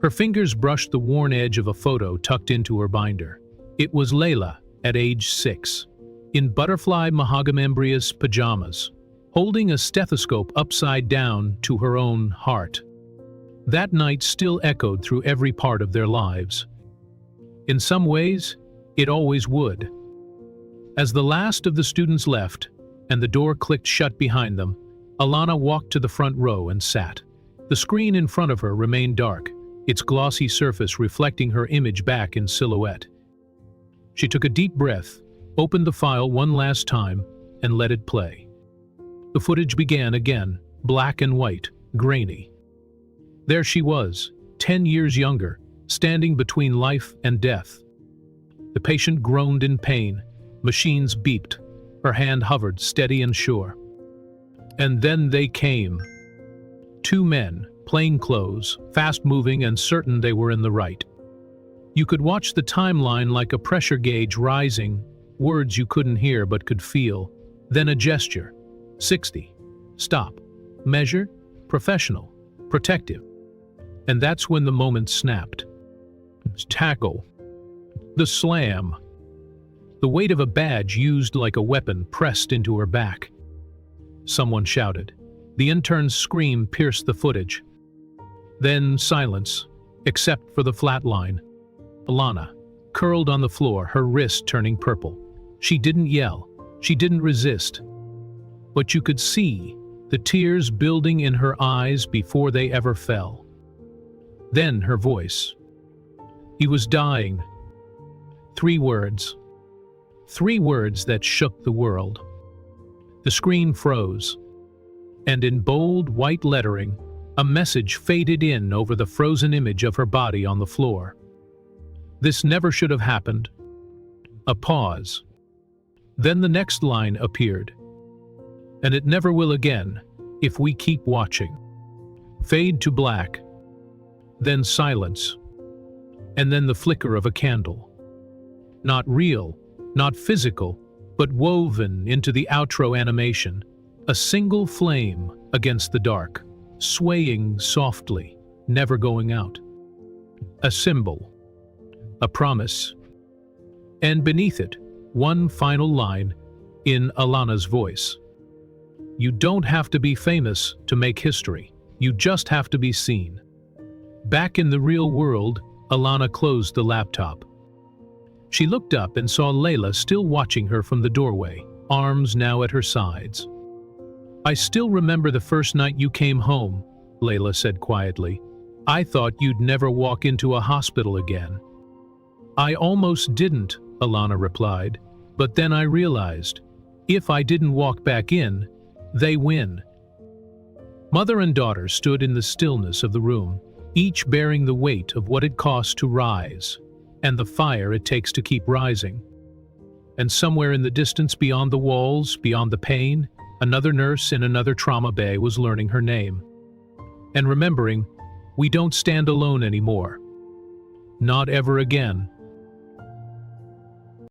Her fingers brushed the worn edge of a photo tucked into her binder. It was Layla, at age 6, in butterfly mahogany pajamas, holding a stethoscope upside down to her own heart. That night still echoed through every part of their lives. In some ways, it always would. As the last of the students left, and the door clicked shut behind them, Alana walked to the front row and sat. The screen in front of her remained dark, its glossy surface reflecting her image back in silhouette. She took a deep breath, opened the file one last time, and let it play. The footage began again, black and white, grainy. There she was, 10 years younger, standing between life and death. The patient groaned in pain, machines beeped, her hand hovered steady and sure. And then they came. 2 men, plainclothes, fast-moving and certain they were in the right. You could watch the timeline like a pressure gauge rising, words you couldn't hear but could feel, then a gesture. 60. Stop. Measure. Professional. Protective. And that's when the moment snapped. Tackle. The slam. The weight of a badge used like a weapon pressed into her back. Someone shouted. The intern's scream pierced the footage. Then silence, except for the flat line. Alana, curled on the floor, her wrist turning purple. She didn't yell. She didn't resist. But you could see the tears building in her eyes before they ever fell. Then her voice. He was dying. 3 words. 3 words that shook the world. The screen froze, and in bold white lettering, a message faded in over the frozen image of her body on the floor. This never should have happened. A pause. Then the next line appeared. And it never will again, if we keep watching. Fade to black. Then silence. And then the flicker of a candle. Not real, not physical, but woven into the outro animation. A single flame against the dark, swaying softly, never going out. A symbol. A promise. And beneath it, one final line in Alana's voice. You don't have to be famous to make history. You just have to be seen. Back in the real world, Alana closed the laptop. She looked up and saw Layla still watching her from the doorway, arms now at her sides. I still remember the first night you came home, Layla said quietly. I thought you'd never walk into a hospital again. I almost didn't, Alana replied, but then I realized, if I didn't walk back in, they win. Mother and daughter stood in the stillness of the room, each bearing the weight of what it costs to rise, and the fire it takes to keep rising. And somewhere in the distance beyond the walls, beyond the pain, another nurse in another trauma bay was learning her name. And remembering, we don't stand alone anymore. Not ever again.